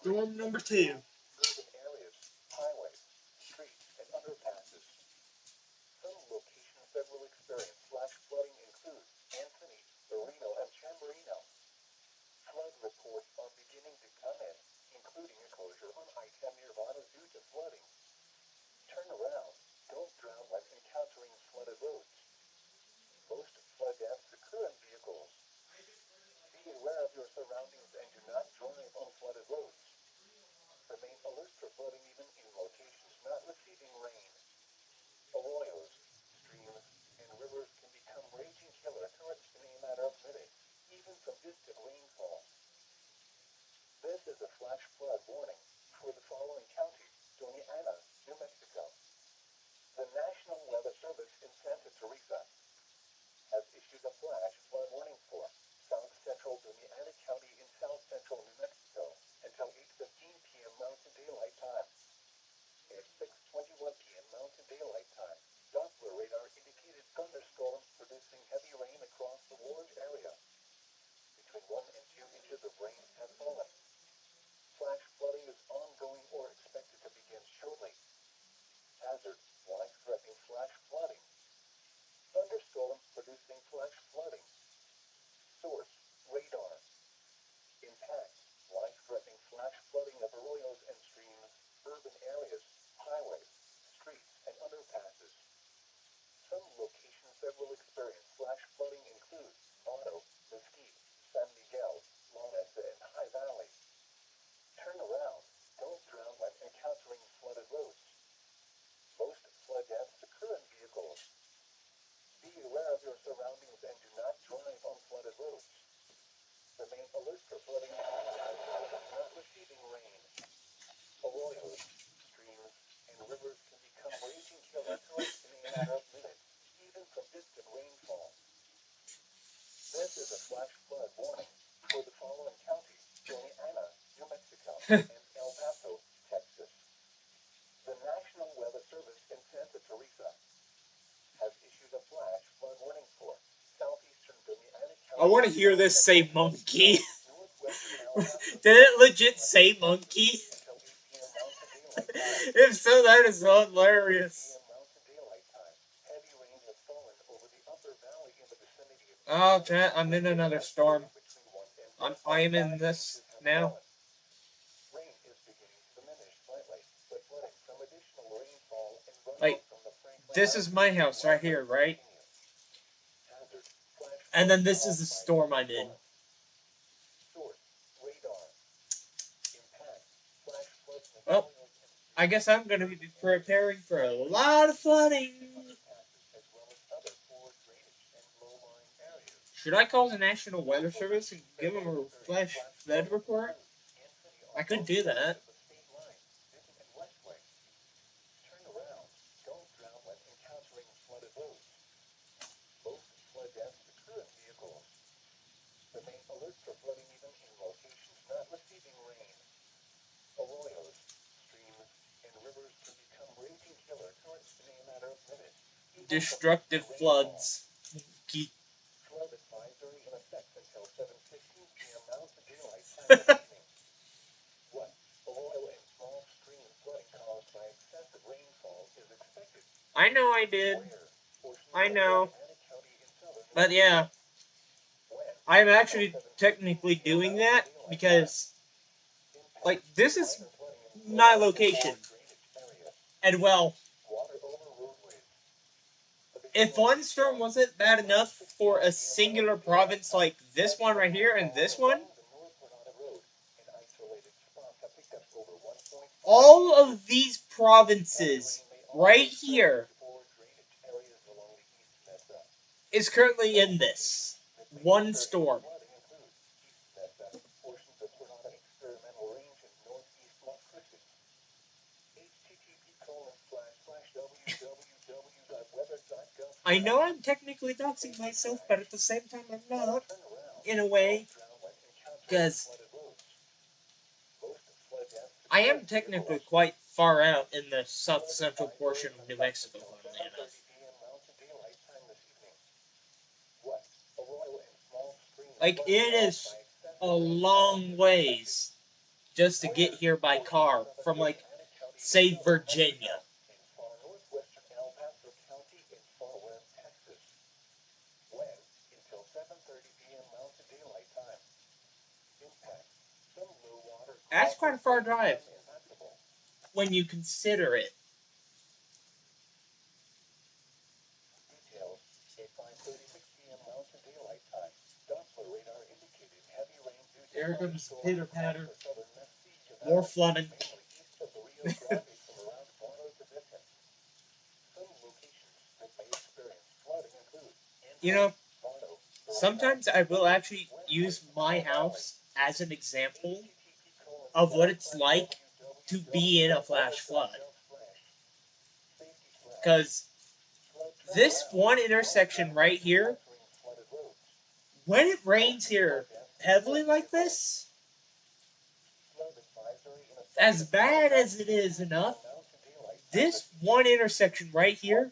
Storm number two. and El Paso, Texas. The National Weather Service in Santa Teresa has issued a flash flood warning for southeastern Dominica I County, want to hear this say monkey. northwestern El Paso, Did it legit say monkey? until 8 p.m. Mountain Daylight Time. If so, that is hilarious. 8 p.m. Mountain Daylight Time. Heavy rain has fallen over the upper valley in the vicinity of Oh, chat, I'm in another storm. between 1 and I am in 5 this inches have now. fallen. Rain is beginning to diminish slightly, but flooding from additional rainfall and runoff Like, from the Franklin this is my house right here, right? hazard. Flash And then flooding this is caused the by storm I'm in. source radar impact. Flash floods in Well, arroyos and I guess I'm going to be preparing for a lot of flooding. underpasses, as well as other poor drainage and low-lying areas. Should I call the National Weather Service and give them a flash flood report? I could do that. The state line, Benton and Westway. Turn around. Don't drown when encountering flooded roads. Most flood deaths occur in vehicles. Remain alert for flooding even in locations not receiving rain. Arroyos, streams, and rivers can become raging killer currents in a matter of minutes. Destructive floods. Flood advisory in effect until 7:15 p.m. Mountain Daylight Time this evening. What? Arroyo and small stream flooding caused by excessive rainfall is expected. I know I did. Where? I know. County in southern But yeah, when? I'm actually technically doing that because, like, this is my location. And well, Water over roadways. if one storm wasn't bad enough for a singular province like this one right here and this one, all of these provinces right here is currently in this one storm. I know I'm technically doxing myself, but at the same time I'm not, in a way, because I am technically quite far out in the south central portion of New Mexico, funnily enough. Like, it is a long ways just to get here by car from, like, say, Virginia. That's quite a far drive when you consider it. Details at 5:36 p.m. Mountain Daylight Time. Doppler radar indicated heavy rain due to There comes storm pitter patter. for southern Mesquite Valley, More flooding. mainly east of the Rio Grande from around Guano to Benton. Some locations that may experience flooding include You know, Guano, sometimes I will actually use my house as an example of what it's like to be in a flash flood. Because this one intersection right here, when it rains here heavily like this, as bad as it is enough, this one intersection right here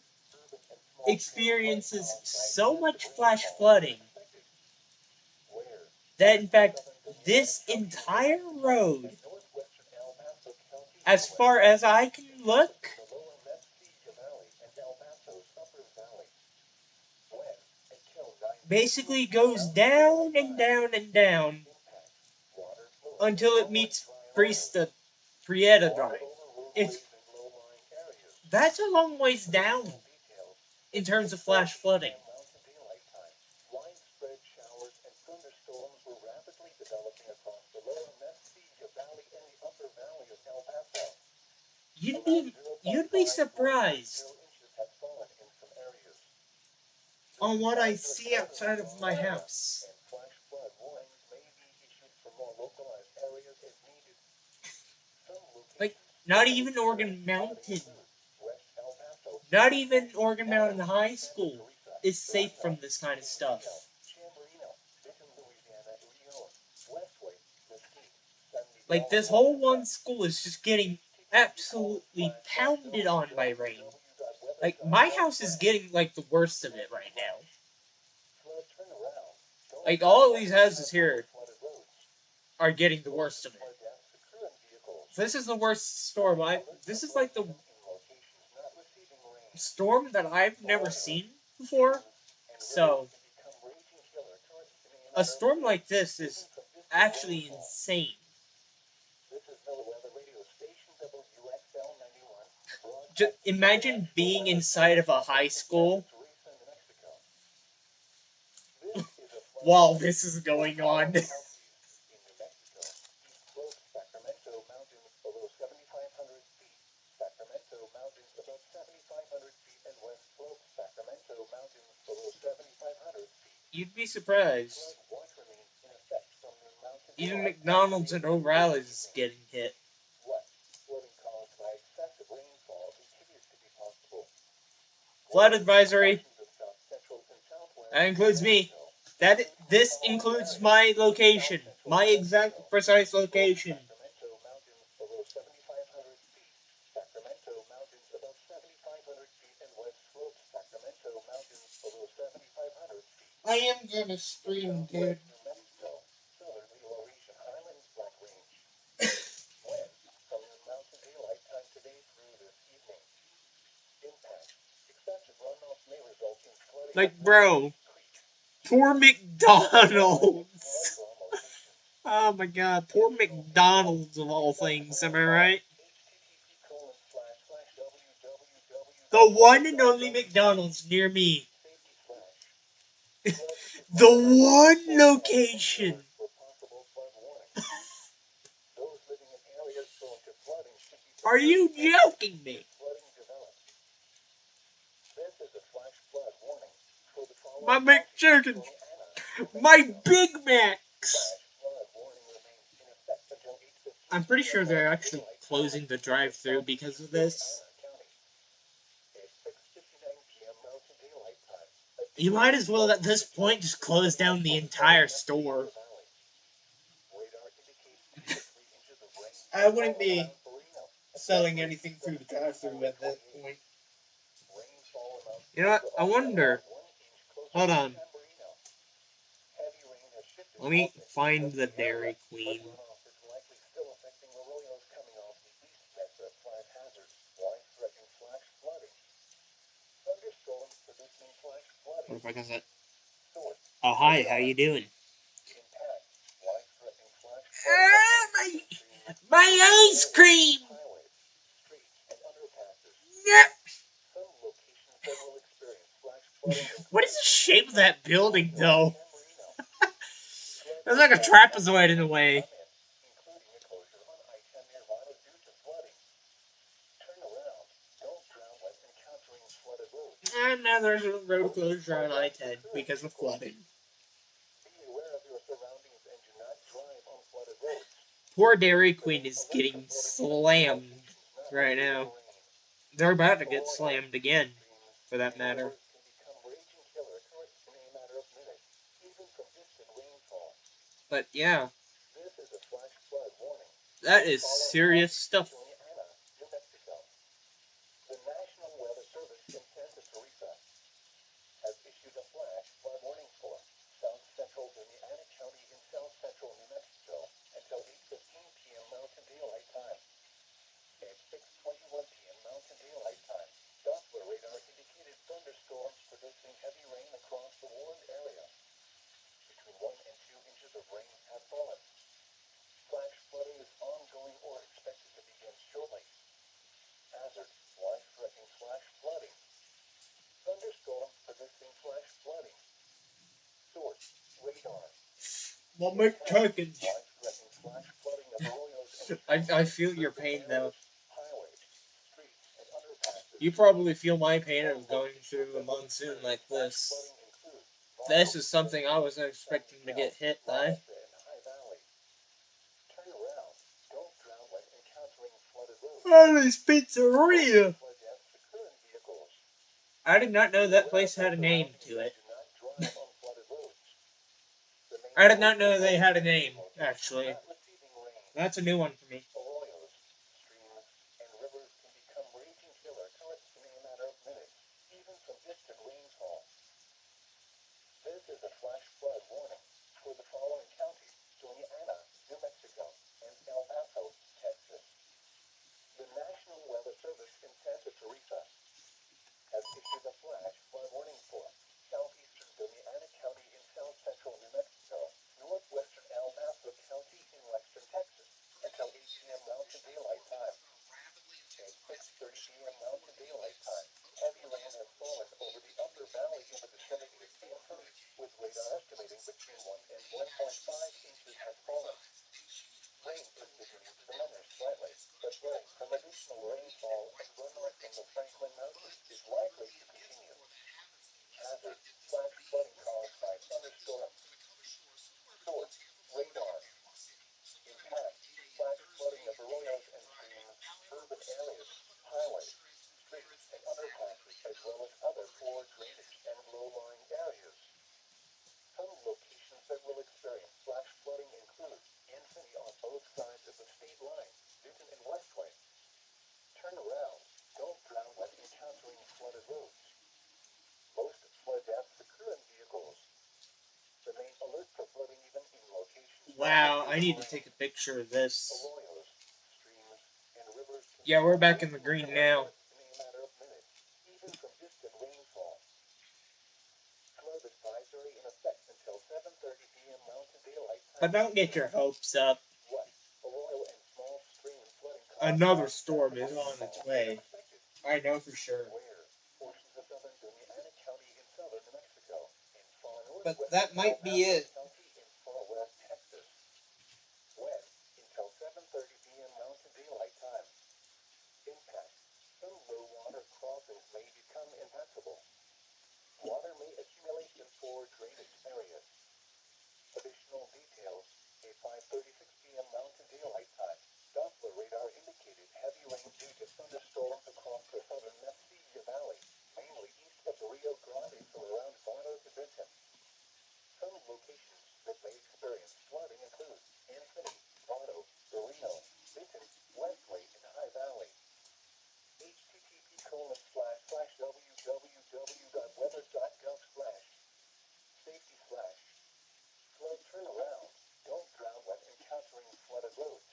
experiences so much flash flooding that, in fact, this entire road, as far as I can look, basically goes down and down and down until it meets Prieta Drive. That's a long ways down in terms of flash flooding. Widespread showers and thunderstorms were rapidly developing across the lower Mesquite Valley and the upper valley of El Paso. You'd be surprised on what I see outside of my house. Flash flood warnings may be issued for more localized areas as needed. Like, not even Organ Mountain. Not even Organ Mountain High School is safe from this kind of stuff. Chamberino, Benton, Louisiana, Rio, Westway, Mesquite, 70 Like, this whole one school is just getting absolutely pounded on by rain. Like, my house is getting, like, the worst of it right now. Like, all of these houses here are getting the worst of it. This is the worst storm. This is, like, the storm that I've never seen before. So, a storm like this is actually insane. Just imagine being inside of a high school while this is going on. You'd be surprised. Even McDonald's and O'Reilly's is getting hit. Flood advisory. That includes me. This includes my location. My exact precise location. I am gonna stream, dude. Like, bro, poor McDonald's. Oh my god, poor McDonald's of all things, am I right? The one and only McDonald's near me. The one location. Are you joking me? My McChicken. My Big Macs. I'm pretty sure they're actually closing the drive-thru because of this. You might as well at this point just close down the entire store. I wouldn't be selling anything through the drive-thru at that point. You know what? I wonder. Hold on. Let me find the Dairy Queen. What if I can say, oh, hi, how you doing? My ice cream! What is the shape of that building, though? It's like a trapezoid in a way. And now there's a road closure on I-10 because of flooding. Poor Dairy Queen is getting slammed right now. They're about to get slammed again, for that matter. But yeah, that is serious stuff. My McChicken. I feel your pain though. You probably feel my pain of going through a monsoon like this. This is something I wasn't expecting to get hit by. Ali's Pizzeria! I did not know that place had a name to it. I did not know they had a name, actually. That's a new one for me. Arroyos, streams, and rivers can become raging killer currents in a matter of minutes, even from distant rainfall. This is a flash flood warning for the following counties: Doña Ana, New Mexico, and El Paso, Texas. The National Weather Service in Santa Teresa has issued a flash flood warning for southeastern Doña Ana County in south central New Mexico, northwestern El Paso County in western Texas, until 8 p.m. Mountain Daylight Time. At 6:30 p.m. Mountain Daylight Time, heavy rain has fallen over the upper valley in the vicinity of Kansas, with radar estimating between 1 and 1.5 inches has fallen. Rain is beginning to diminish slightly, but flooding from additional rainfall and runoff from the Franklin Mountains is likely to continue. Hazard: flash flooding caused by thunderstorms. Source: radar. Impact: flash flooding of arroyos and streams, urban areas, highways, streets, and underpasses, as well as other poor drainage and low-lying areas. Some locations that will experience flash flooding include Anthony on both sides of the state line, Newton and Westway. Turn around. Don't drown when encountering flooded roads. Most flood deaths occur in vehicles. Remain alert for flooding even in locations Wow, I need to take a picture of this. arroyos, streams, and rivers can Yeah, we're become back in the raging green killer now. currents in a matter of minutes, even from distant rainfall. Flood advisory in effect until 7:30 p.m. Mountain Daylight Time But this don't get evening. your hopes up. What? Arroyo and small stream flooding caused Another by storm excessive is on its rainfall is way. expected. I know for sure. Where? Portions of southern Doña Ana County in southern New Mexico, and far But northwestern that El might be Paso it. County in far west Texas. When? Until 7:30 p.m. Mountain Daylight Time. Impact: some low water crossings may become impassable. Water may accumulate in poor drainage areas. Additional details: at 5:36 p.m. Mountain Daylight Time, Doppler radar indicated heavy rain due to thunderstorms across the southern Mesilla Valley, mainly east of the Rio Grande from around Vado to Benton. Some locations that may experience flooding include Anthony, Vado, Reno, Benton, Westway, and High Valley. http://www.weather.gov/safety/ flood turnaround. Don't drown when encountering flooded roads.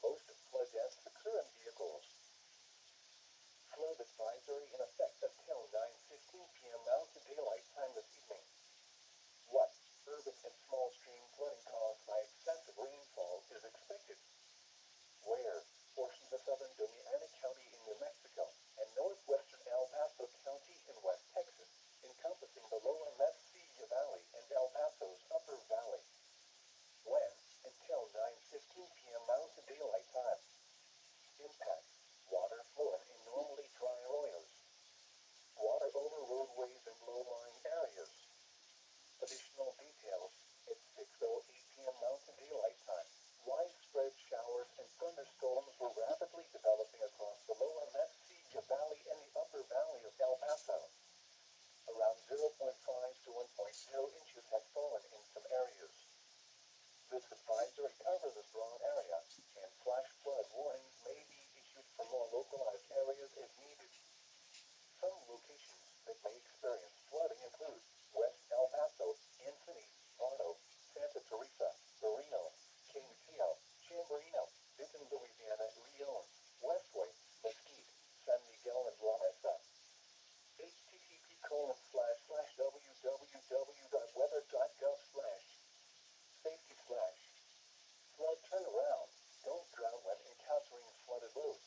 Most flood deaths occur in vehicles. Flood advisory in effect until 9:15 p.m. Mountain Daylight Time this evening. What? Urban and small stream flooding caused by excessive rainfall is expected. Where? Portions of southern Doña Ana County in New Mexico and northwestern El Paso County in West Texas, encompassing the lower Mesilla Valley and El Paso's upper valley. When? Until 9:15 p.m. Mountain Daylight Time. Impact: water flowing in normally dry arroyos. Water over roadways and low-lying areas. Additional details: at 6:08 p.m. Mountain Daylight Time, widespread showers and thunderstorms were rapidly developing across the lower Mesilla Valley and the upper valley of El Paso. Around 0.5 to 1.0 inches has fallen in some areas. This advisory covers a broad area, and flash flood warnings may be issued for more localized areas as needed. Some locations that may experience flooding include West El Paso, Anthony, Vado, Santa Teresa, Reno, Canutillo, Chamberino, Benton, Louisiana, Leon, Westway, Mesquite, San Miguel, and La Mesa. http://www.weather.gov/safety/ flood turnaround. Don't drown when encountering flooded roads.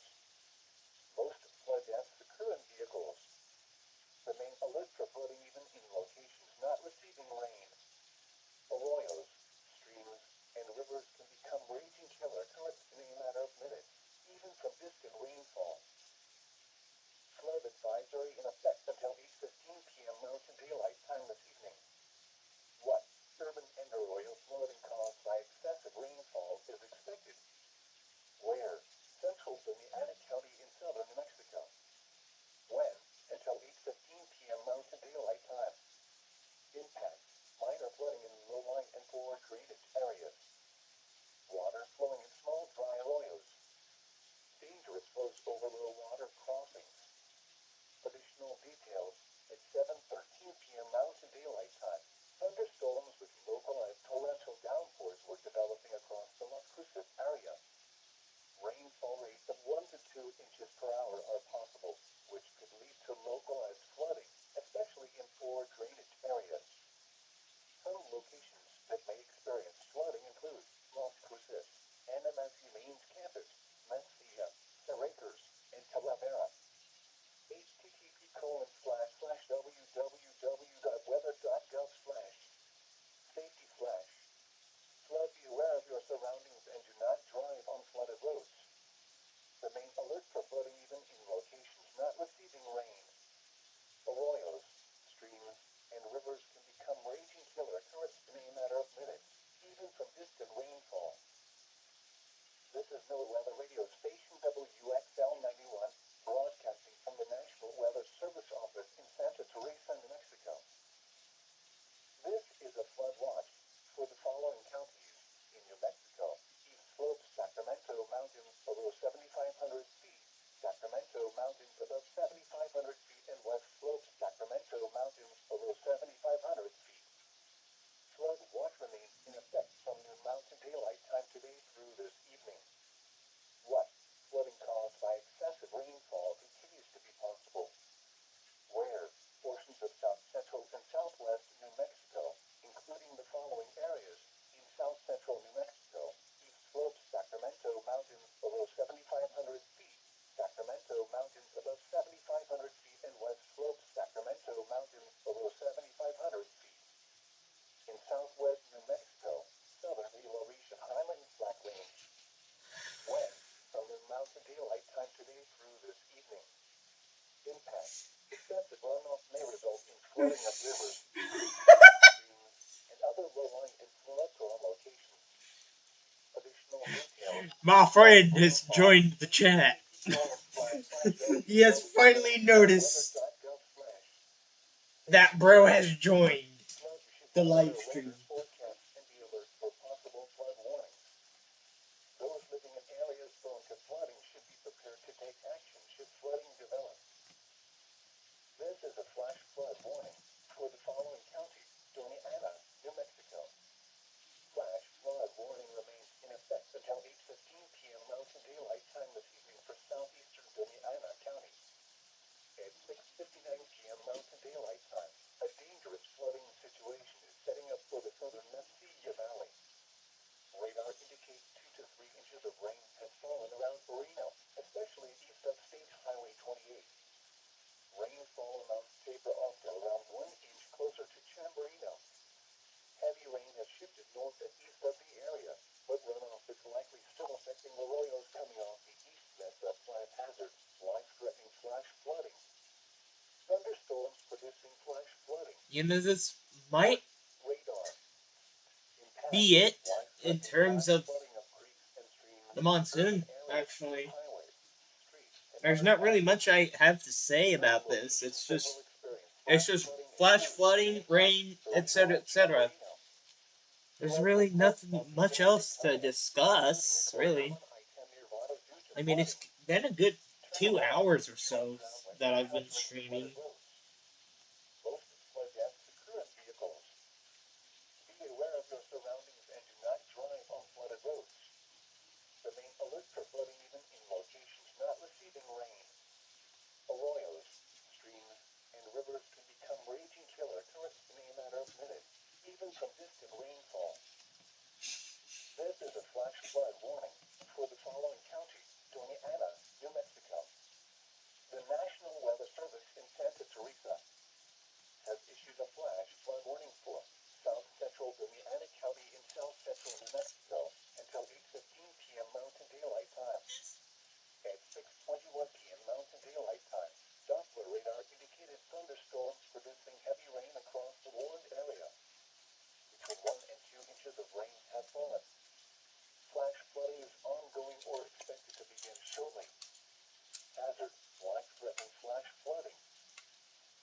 Most flood deaths occur in vehicles. Remain alert for flooding even in locations not receiving rain. Arroyos, streams, and rivers can become raging killer currents in a matter of minutes, even from distant rainfall. Flood advisory in effect until 8:15 p.m. Mountain Daylight Time this evening. What? Urban and arroyo flooding caused by excessive rainfall is expected. Where? Central Doña Ana County in southern New Mexico. When? Until 8:15 p.m. Mountain Daylight Time. Impact: minor flooding in low-lying and poor drainage areas. Water flowing locations that may experience flooding include Las Cruces, NMSU Main's campus, Mencia, Cerritos, and Talavera. http://www.weather.gov/safety flood. Be aware of your surroundings and do not drive on flooded roads. Remain alert for flooding even in locations not receiving rain. Arroyos, streams, and rivers can become raging killer currents in a matter of minutes, even from distant rainfall. This is NOAA Weather Radio Station WXL 91, broadcasting from the National Weather Service Office in Santa Teresa, New Mexico. This is a flood watch for the following counties in New Mexico: East Slopes, Sacramento Mountains below 7,500 feet, Sacramento Mountains above 7,500 feet, and West Slopes, Sacramento Mountains below 7,500 feet. Flood watch remains in effect from noon Mountain Daylight Time today through this evening. What? Flooding caused by excessive rainfall continues to be possible. Where? Portions of south central and southwest New Mexico, including the following areas: in south central New Mexico, East Slopes, Sacramento Mountains below 7,500 feet, Sacramento Mountains above 7,500 feet, and West Slopes, Sacramento Mountains below 7,500 feet. In southwest New Mexico, southern the Laurentian Highlands Black Range. When? From noon Mountain Daylight Time today through this evening. Impact: excessive runoff may result in flooding of rivers, streams, and other low-lying and flood-prone locations. Additional details. My friend has joined the chat. He has finally noticed that bro has joined the live stream. Forecasts and be alert for possible flood warnings. Those living in areas prone to flooding should be prepared to take action should flooding develop. This is a flash flood warning for the following counties: Doña Ana, New Mexico. Flash flood warning remains in effect until 8:15 p.m. Mountain Daylight Time this evening for southeastern Doña Ana County. At 6:59 p.m. Mountain Daylight Time, a dangerous flooding situation is setting up for the southern Mesilla Valley. Radar indicates 2 to 3 inches of rain has fallen around Reno, especially east of State Highway 28. Rainfall amounts taper off to around 1 inch closer to Chamberino. Heavy rain has shifted north and east of the area, but runoff is likely still affecting arroyos coming off the east Mesa Flat Hazard, life-threatening flash flooding. Thunderstorms producing flash flooding. You know, this might Radar. Impact: be it in life-threatening terms flash of flooding of creeks and streams, the monsoon, urban areas, actually. highways, streets, and There's other not really factors. much I have to say about Some this. locations that will experience It's flash just flooding flash include flooding, rain, etc., etc. There's really nothing much else to discuss, really. I mean, it's been a good 2 hours or so that I've been streaming. Most flood deaths occur in vehicles. Be aware of your surroundings and do not drive on flooded roads. Remain alert for flooding even in locations not receiving rain. Arroyos, streams, and rivers can become raging killer currents in a matter of minutes, even from distant rainfall. This is a flash flood warning for the following counties: Doña Ana, New Mexico. The National Weather Service in Santa Teresa has issued a flash flood warning for south central Doña Ana County in south central New Mexico until 8:15 p.m. Mountain Daylight Time. At 6:21 p.m. Mountain Daylight Time, Doppler radar indicated thunderstorms producing heavy rain across the warned area. Between 1 and 2 inches of rain have fallen. Flash flooding is ongoing or expected to begin shortly. Hazard: life-threatening flash flooding.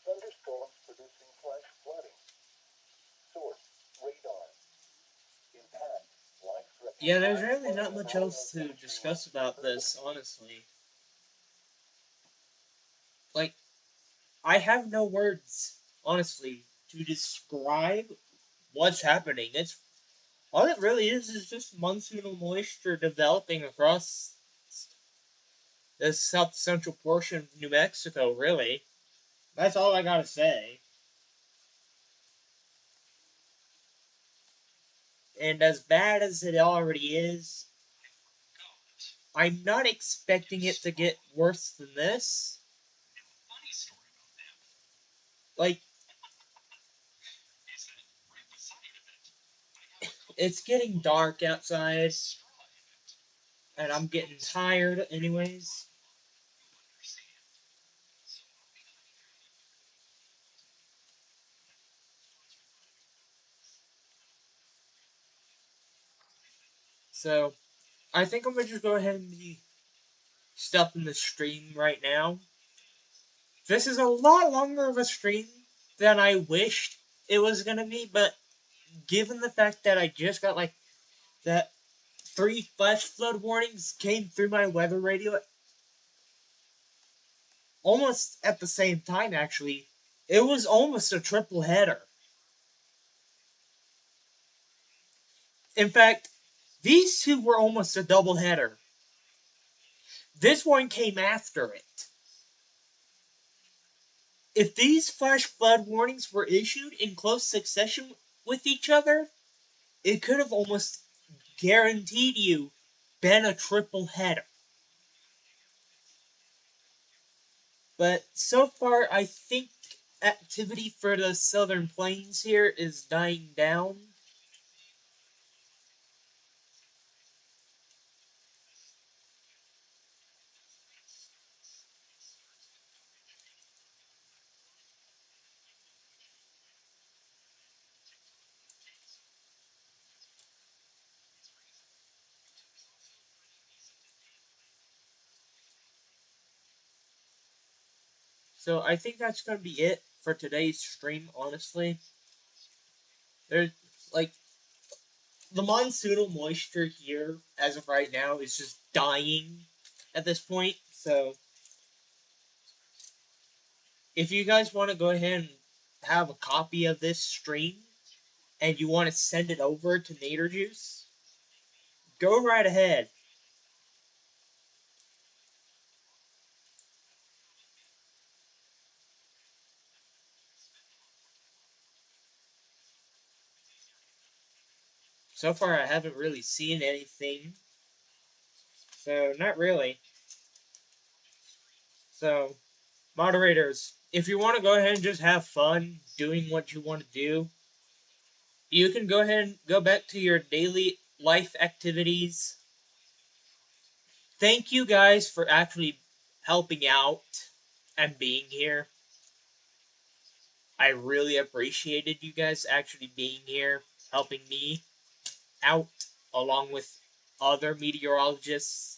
Thunderstorms producing flash flooding. Source: radar. Impact: life-threatening. Yeah, there's really not much else to discuss about this, honestly. Like, I have no words, honestly, to describe what's happening. It's all it really is just monsoonal moisture developing across the south central portion of New Mexico, really. That's all I gotta say. And as bad as it already is, I'm not expecting it to get worse than this. Like, it's getting dark outside, and I'm getting tired anyways. So, I think I'm gonna just go ahead and be stopping the stream right now. This is a lot longer of a stream than I wished it was gonna be, but given the fact that I just got like that 3 flash flood warnings came through my weather radio almost at the same time, actually. It was almost a triple header. In fact, these two were almost a double header. This one came after it. If these flash flood warnings were issued in close succession with each other, it could have almost guaranteed you been a triple header. But so far, I think activity for the southern plains here is dying down. So I think that's gonna be it for today's stream, honestly. There's like the monsoonal moisture here as of right now is just dying at this point. So if you guys want to go ahead and have a copy of this stream and you want to send it over to Nader Juice, go right ahead. So far, I haven't really seen anything. So, not really. So, moderators, if you want to go ahead and just have fun doing what you want to do, you can go ahead and go back to your daily life activities. Thank you guys for actually helping out and being here. I really appreciated you guys actually being here, helping me out along with other meteorologists.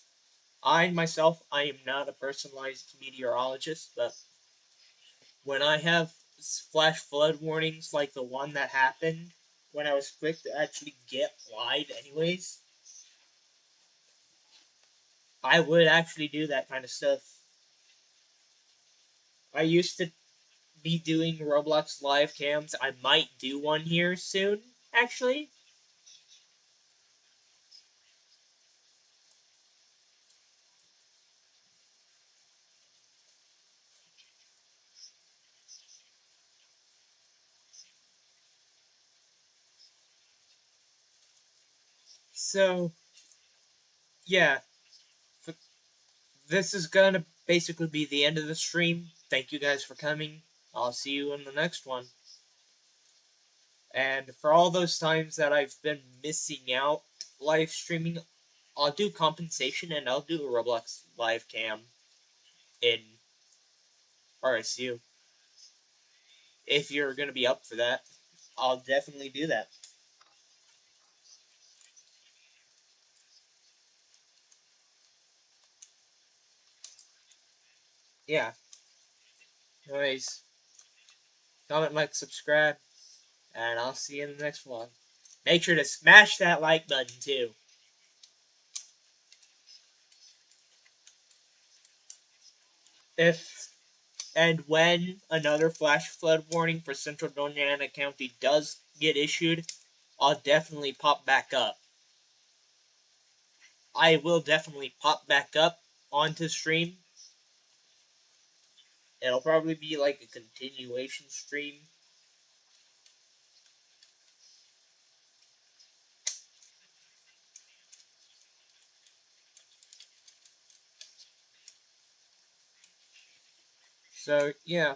I myself, I am not a personalized meteorologist, but when I have flash flood warnings like the one that happened when I was quick to actually get live anyways, I would actually do that kind of stuff. I used to be doing Roblox live cams. I might do one here soon, actually. So, yeah, this is gonna basically be the end of the stream. Thank you guys for coming. I'll see you in the next one. And for all those times that I've been missing out live streaming, I'll do compensation and I'll do a Roblox live cam in RSU. If you're gonna be up for that, I'll definitely do that. Yeah. Anyways, comment, like, subscribe, and I'll see you in the next vlog. Make sure to smash that like button too. If and when another flash flood warning for Central Doña Ana County does get issued, I'll definitely pop back up. I will definitely pop back up onto stream. It'll probably be like a continuation stream. So, yeah.